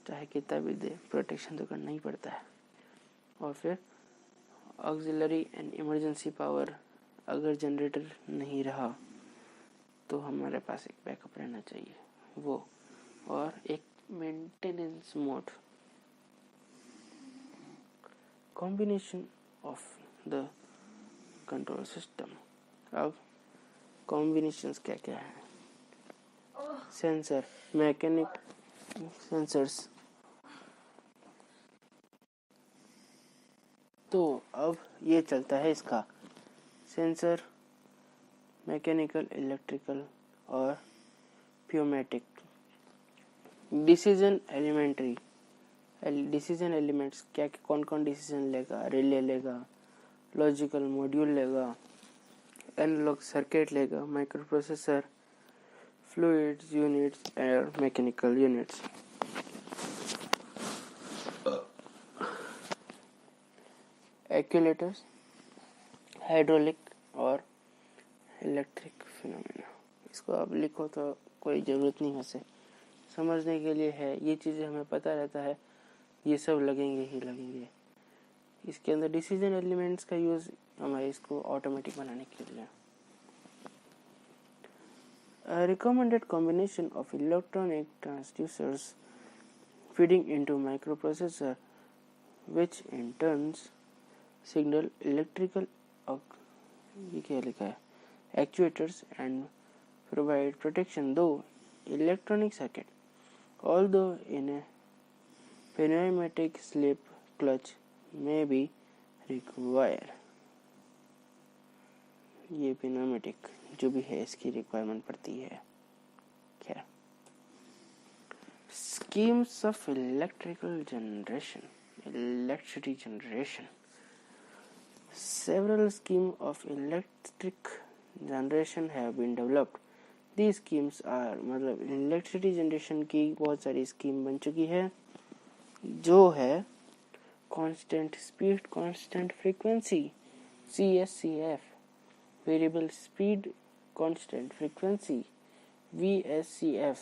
चाहे कितना भी दे प्रोटेक्शन तो करना ही पड़ता है। और फिर ऑक्सिलरी एंड इमरजेंसी पावर, अगर जनरेटर नहीं रहा तो हमारे पास एक बैकअप रहना चाहिए वो, और एक maintenance mode. Combination of the control system. अब कॉम्बिनेशंस क्या क्या है? Sensor, mechanic sensors. तो अब ये चलता है इसका सेंसर, मैकेनिकल, इलेक्ट्रिकल और प्यूमेटिक। डिसीजन एलिमेंट्स क्या कौन कौन डिसीजन लेगा? रिले लेगा, लॉजिकल मॉड्यूल लेगा, एनालॉग सर्किट लेगा, माइक्रो प्रोसेसर, फ्लूइड्स यूनिट्स और मैकेनिकल यूनिट्स। एक्यूलेटर्स, हाइड्रोलिक और इलेक्ट्रिक फिनोमेना। इसको आप लिखो तो कोई ज़रूरत नहीं, वैसे समझने के लिए है, ये चीज़ें हमें पता रहता है, ये सब लगेंगे ही लगेंगे। इसके अंदर डिसीजन एलिमेंट्स का यूज़ हमारे इसको ऑटोमेटिक बनाने के लिए। A recommended combination of electronic transducers feeding into microprocessor, which in turns signal electrical ये क्या लिखा है actuators and provide protection though electronic circuit, although in a pneumatic slip clutch may be required। ये pneumatic जो भी है इसकी requirement पड़ती है। क्या schemes of electricity generation, several schemes of electric generation have been developed। These schemes are मतलब electricity generation की बहुत सारी स्कीम बन चुकी है, जो है constant speed constant frequency CSCF, variable speed constant frequency VSCF,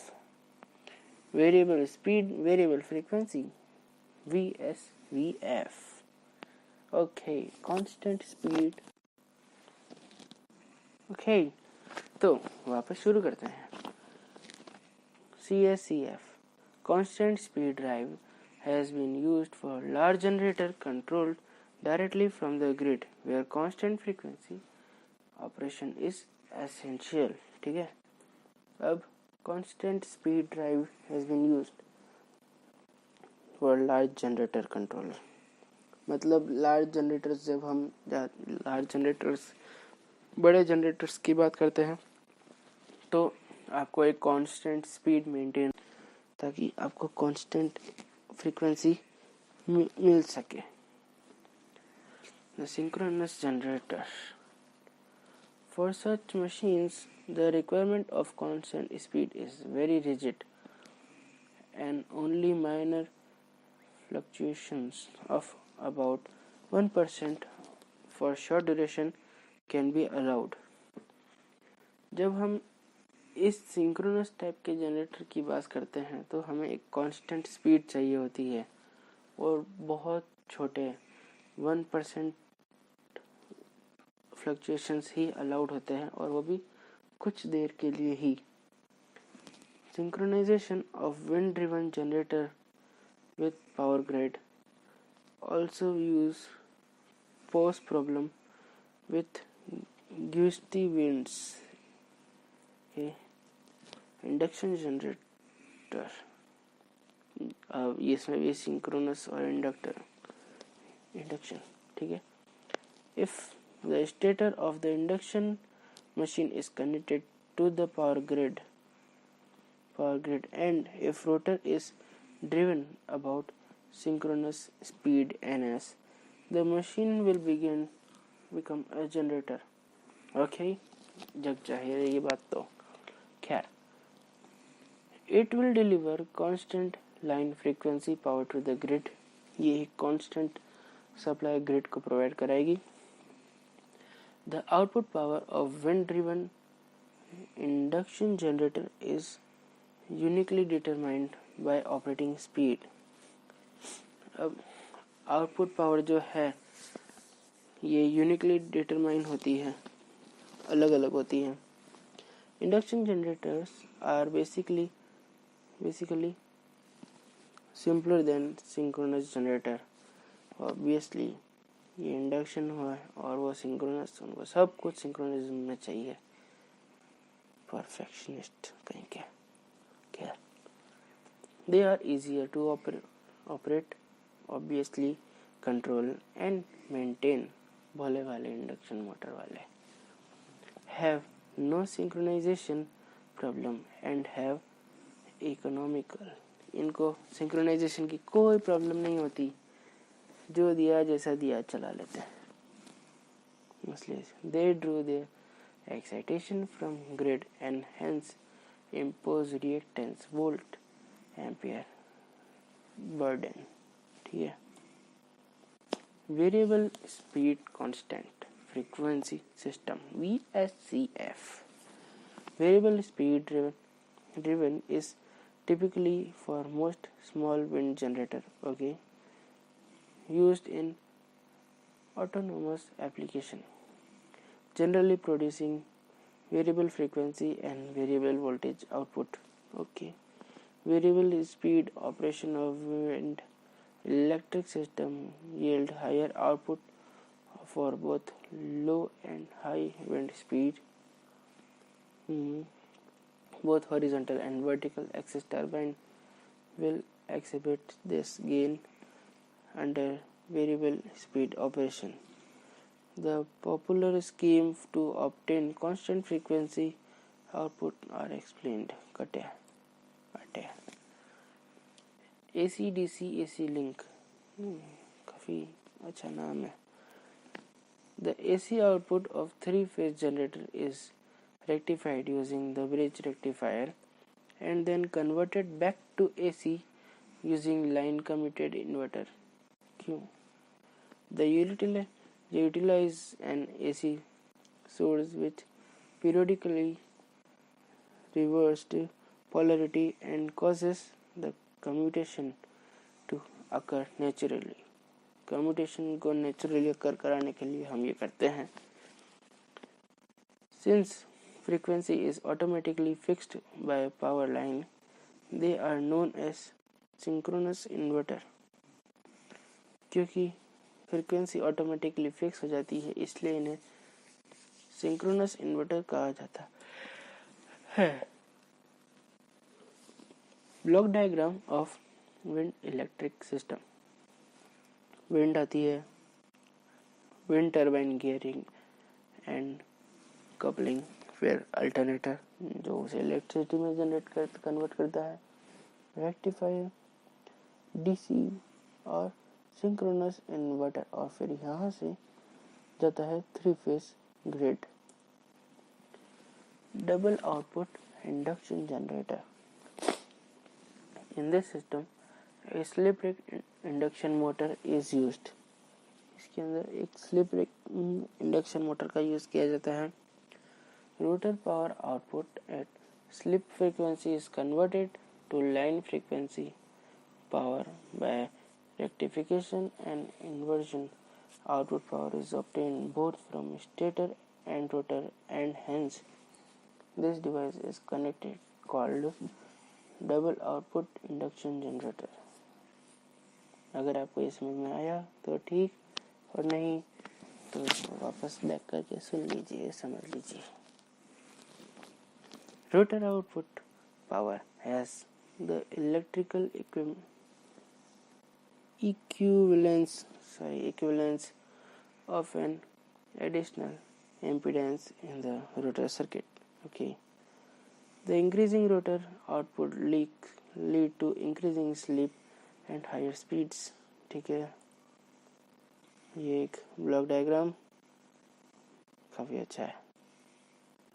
variable speed variable frequency VSVF। Okay, constant speed. Okay, तो वापस शुरू करते हैं। CSCF, constant speed drive, has been used for large generator controlled directly from the grid where constant frequency operation is essential। ठीक है, अब constant speed drive has been used for large generator controller, मतलब large generators, जब हम large generators बड़े generators की बात करते हैं तो आपको एक कांस्टेंट स्पीड मेंटेन, ताकि आपको कांस्टेंट फ्रीक्वेंसी मिल सके। The synchronous generator, for such machines the requirement of constant speed is very rigid and only minor fluctuations of about 1% for short duration can be allowed। जब हम इस synchronous type के generator की बात करते हैं तो हमें एक कांस्टेंट स्पीड चाहिए होती है और बहुत छोटे 1% फ्लक्चुएशंस ही अलाउड होते हैं, और वो भी कुछ देर के लिए ही। Synchronization of wind driven generator with power grid also use pose problem with gusty winds। okay, induction generator, अब इसमें भी सिंक्रोनस और इंडक्शन। ठीक है, if the stator of the induction machine is connected to the power grid and if rotor is driven about synchronous speed ns, the machine will become a generator। okay, जग जाहिर है ये बात तो। खैर, it will deliver constant line frequency power to the grid, ये एक constant supply grid को provide कराएगी। The output power of wind driven induction generator is uniquely determined by operating speed। अब आउटपुट पावर जो है ये यूनिकली डिटरमाइन होती है, अलग अलग होती है। Induction generators are basically simpler than synchronous generator. Obviously ये इंडक्शन हुआ है और वो सिंक्रोनस, उनको सब कुछ सिंक्रोनिज्म में चाहिए। परफेक्शनिस्ट कहीं के। क्या, they are easier to operate, obviously control and maintain। भोले वाले इंडक्शन मोटर वाले have no synchronization problem and have economical, इनको सिंक्रोनाइजेशन की कोई प्रॉब्लम नहीं होती, जो दिया जैसा दिया चला लेते हैं। They drew their excitation from grid and hence impose reactance volt ampere burden. ठीक है. Variable speed constant frequency system VSCF. Variable speed driven is typically for most small wind generator, okay, used in autonomous application, generally producing variable frequency and variable voltage output. Okay, variable speed operation of wind electric system yield higher output for both low and high wind speed. Both horizontal and vertical axis turbine will exhibit this gain under variable speed operation. The popular scheme to obtain constant frequency output are explained. AC-DC AC link, काफ़ी अच्छा नाम है. The AC output of three-phase generator is rectified using the bridge rectifier and then converted back to AC using line commuted inverter. Q. The utilize an AC source with periodically reversed polarity and causes the commutation to occur naturally. Commutation को naturally occur कराने के लिए हम ये करते हैं. Since frequency is automatically fixed by a power line, they are known as synchronous inverter. क्योंकि frequency automatically fix हो जाती है इसलिए इन्हें सिंक्रोनस इन्वर्टर कहा जाता है. Block diagram of wind electric system. Wind आती है, wind turbine gearing and coupling, फिर अल्टरनेटर जो उसे इलेक्ट्रिसिटी में कन्वर्ट करता है, रेक्टिफायर, डीसी और सिंक्रोनस इन्वर्टर, और फिर यहाँ से जाता है three phase grid. Double output induction generator. In this system A slip rig induction motor is used. इसके अंदर एक स्लिप रिग इंडक्शन मोटर का यूज किया जाता है. Rotor power output at slip frequency is converted to line frequency power by rectification and inversion. Output power is obtained both from stator and rotor and hence this device is called double output induction generator. अगर आपको ये समझ में आया तो ठीक, और नहीं तो वापस बैक करके सुन लीजिए, समझ लीजिए. Rotor output power has the electrical equivalence of an additional impedance in the rotor circuit. Okay, the increasing rotor output lead to increasing slip and higher speeds. ठीक है, ये एक ब्लॉक डायग्राम काफी अच्छा है.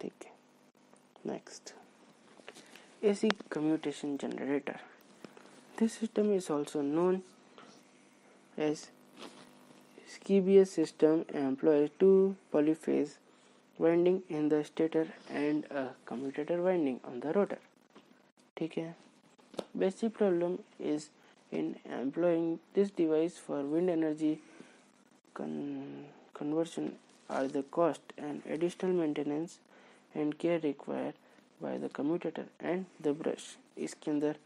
ठीक है, next AC commutation generator. This system is also known as Skibius system, employs two polyphase winding in the stator and a commutator winding on the rotor. ठीक है. Basic problem is in employing this device for wind energy conversion are the cost and additional maintenance and care required by the commutator and the brush. इसके अंदर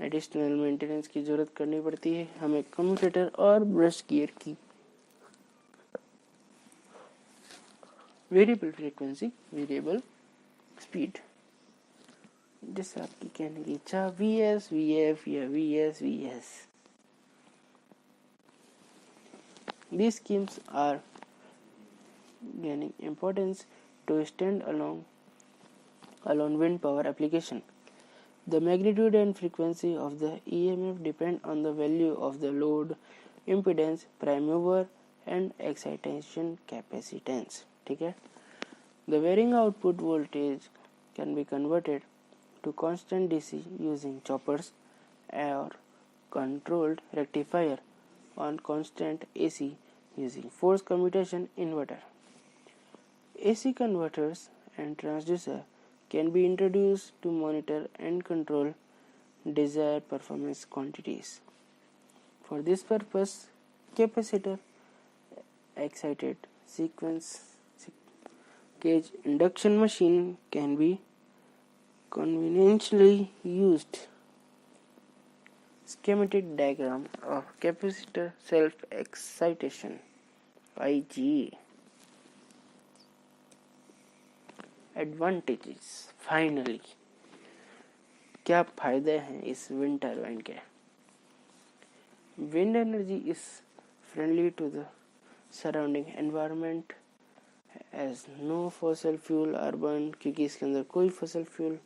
additional maintenance की जरूरत करनी पड़ती है हमें कम्यूटेटर और ब्रश गियर की. वेरिएबल फ्रीक्वेंसी, वेरिएबल स्पीड, जैसे आपकी कहने की इच्छा, VS, VF या VS, VS. These schemes are gaining importance to stand alone wind power application. The magnitude and frequency of the EMF depend on the value of the load, impedance, prime mover and excitation capacitance. ठीक है, the varying output voltage can be converted to constant DC using choppers or controlled rectifier on constant AC using force commutation inverter. AC converters and transducer can be introduced to monitor and control desired performance quantities. For this purpose, capacitor, excited sequence gauge induction machine can be conveniently used. Schematic diagram of capacitor self excitation IG. Advantages. Finally, क्या फायदे हैं इस wind turbine के? Wind energy is friendly to the surrounding environment as no fossil fuel are burned, क्योंकि इसके अंदर कोई fossil fuel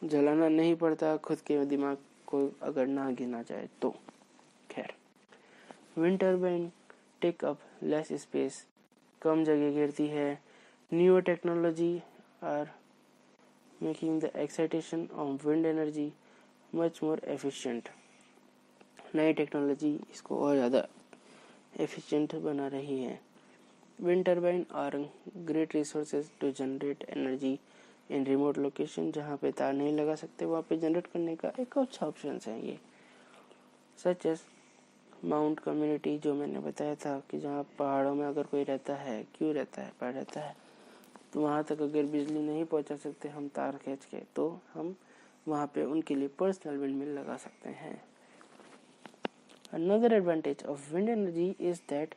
जलाना नहीं पड़ता खुद के दिमाग को अगर ना गिना जाए तो। खैर, wind turbine take up less space, कम जगह घेरती है। New technology are making the excitation of wind energy much more efficient. नई टेक्नोलॉजी इसको और ज़्यादा एफिशिएंट बना रही है। Wind turbine are great resources to generate energy in remote location, जहाँ पे तार नहीं लगा सकते वहाँ पे जनरेट करने का एक अच्छा ऑप्शन है ये। सच एस माउंट कम्युनिटी, जो मैंने बताया था कि जहाँ पहाड़ों में अगर कोई रहता है, क्यों रहता है, पड़ रहता है, तो वहाँ तक अगर बिजली नहीं पहुँचा सकते हम तार खींच के, तो हम वहाँ पे उनके लिए पर्सनल विंड मिल लगा सकते हैं। Another advantage of wind energy is that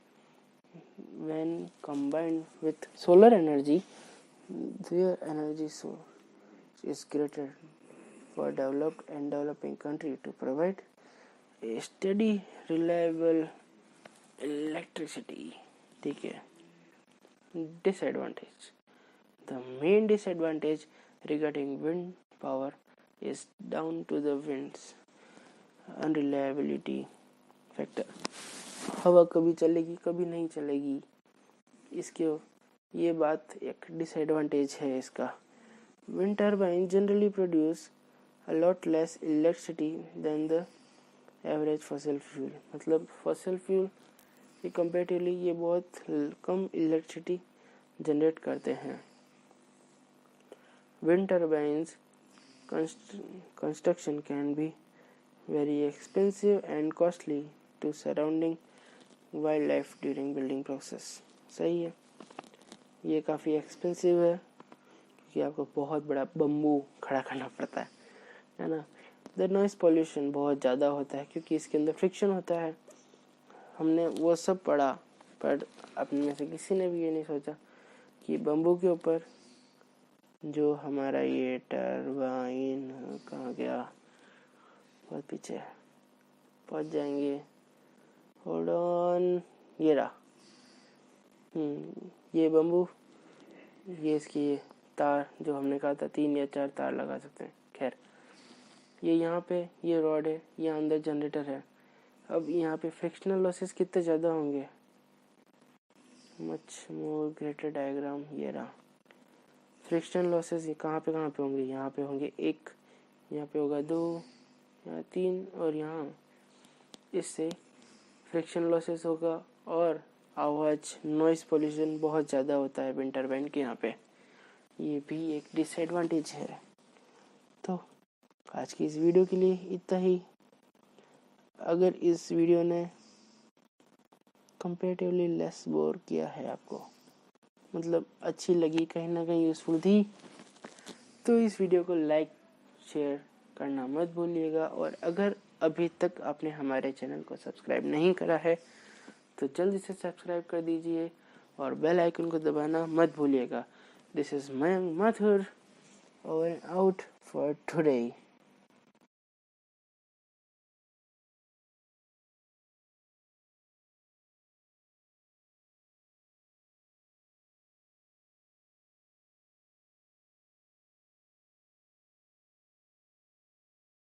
when combined with solar energy, their energy source is greater for developed and developing country to provide a steady, reliable electricity. ठीक है। Disadvantage. The main disadvantage regarding wind power is down to the wind's unreliability factor. हवा कभी चलेगी कभी नहीं चलेगी, इसके ये बात एक डिसएडवांटेज है इसका। Wind turbine generally produce a lot less electricity than the average fossil fuel, मतलब फॉसिल फ्यूल के कंपेरेटिवली ये बहुत कम इलेक्ट्रिसिटी जनरेट करते हैं। Wind turbines construction can be very expensive and costly to surrounding wildlife during building process. सही है, ये काफ़ी एक्सपेंसिव है क्योंकि आपको बहुत बड़ा बम्बू खड़ा करना पड़ता है ना। द नॉइस पॉल्यूशन बहुत ज़्यादा होता है क्योंकि इसके अंदर फ्रिक्शन होता है। हमने वो सब पढ़ा, पर अपने में से किसी ने भी ये नहीं सोचा कि बम्बू के ऊपर जो हमारा ये टर्बाइन कहाँ गया, बहुत पीछे पहुँच जाएंगे, होल्ड ऑन, ये रहा। ये बम्बू, ये इसकी तार जो हमने कहा था 3 या 4 तार लगा सकते हैं। खैर, ये यहाँ पे ये रॉड है, यहाँ अंदर जनरेटर है। अब यहाँ पे फ्रिक्शनल लॉसेस कितने ज़्यादा होंगे, मच मोर ग्रेटर डायग्राम, ये रहा। फ्रिक्शन लॉसेस कहाँ पे होंगे, यहाँ पे होंगे 1, यहाँ पे होगा 2, यहाँ 3 और यहाँ, इससे फ्रिक्शन लॉसेस होगा और आवाज़ नॉइस पोल्यूशन बहुत ज़्यादा होता है विंड टर्बाइन के यहाँ पे। ये भी एक डिसएडवांटेज है। तो आज की इस वीडियो के लिए इतना ही। अगर इस वीडियो ने कंपेरेटिवली लेस बोर किया है आपको, मतलब अच्छी लगी, कहीं ना कहीं यूज़फुल थी, तो इस वीडियो को लाइक शेयर करना मत भूलिएगा। और अगर अभी तक आपने हमारे चैनल को सब्सक्राइब नहीं करा है तो जल्दी से सब्सक्राइब कर दीजिए और बेल आइकन को दबाना मत भूलिएगा। This is Mayank Mathur, over and out for today.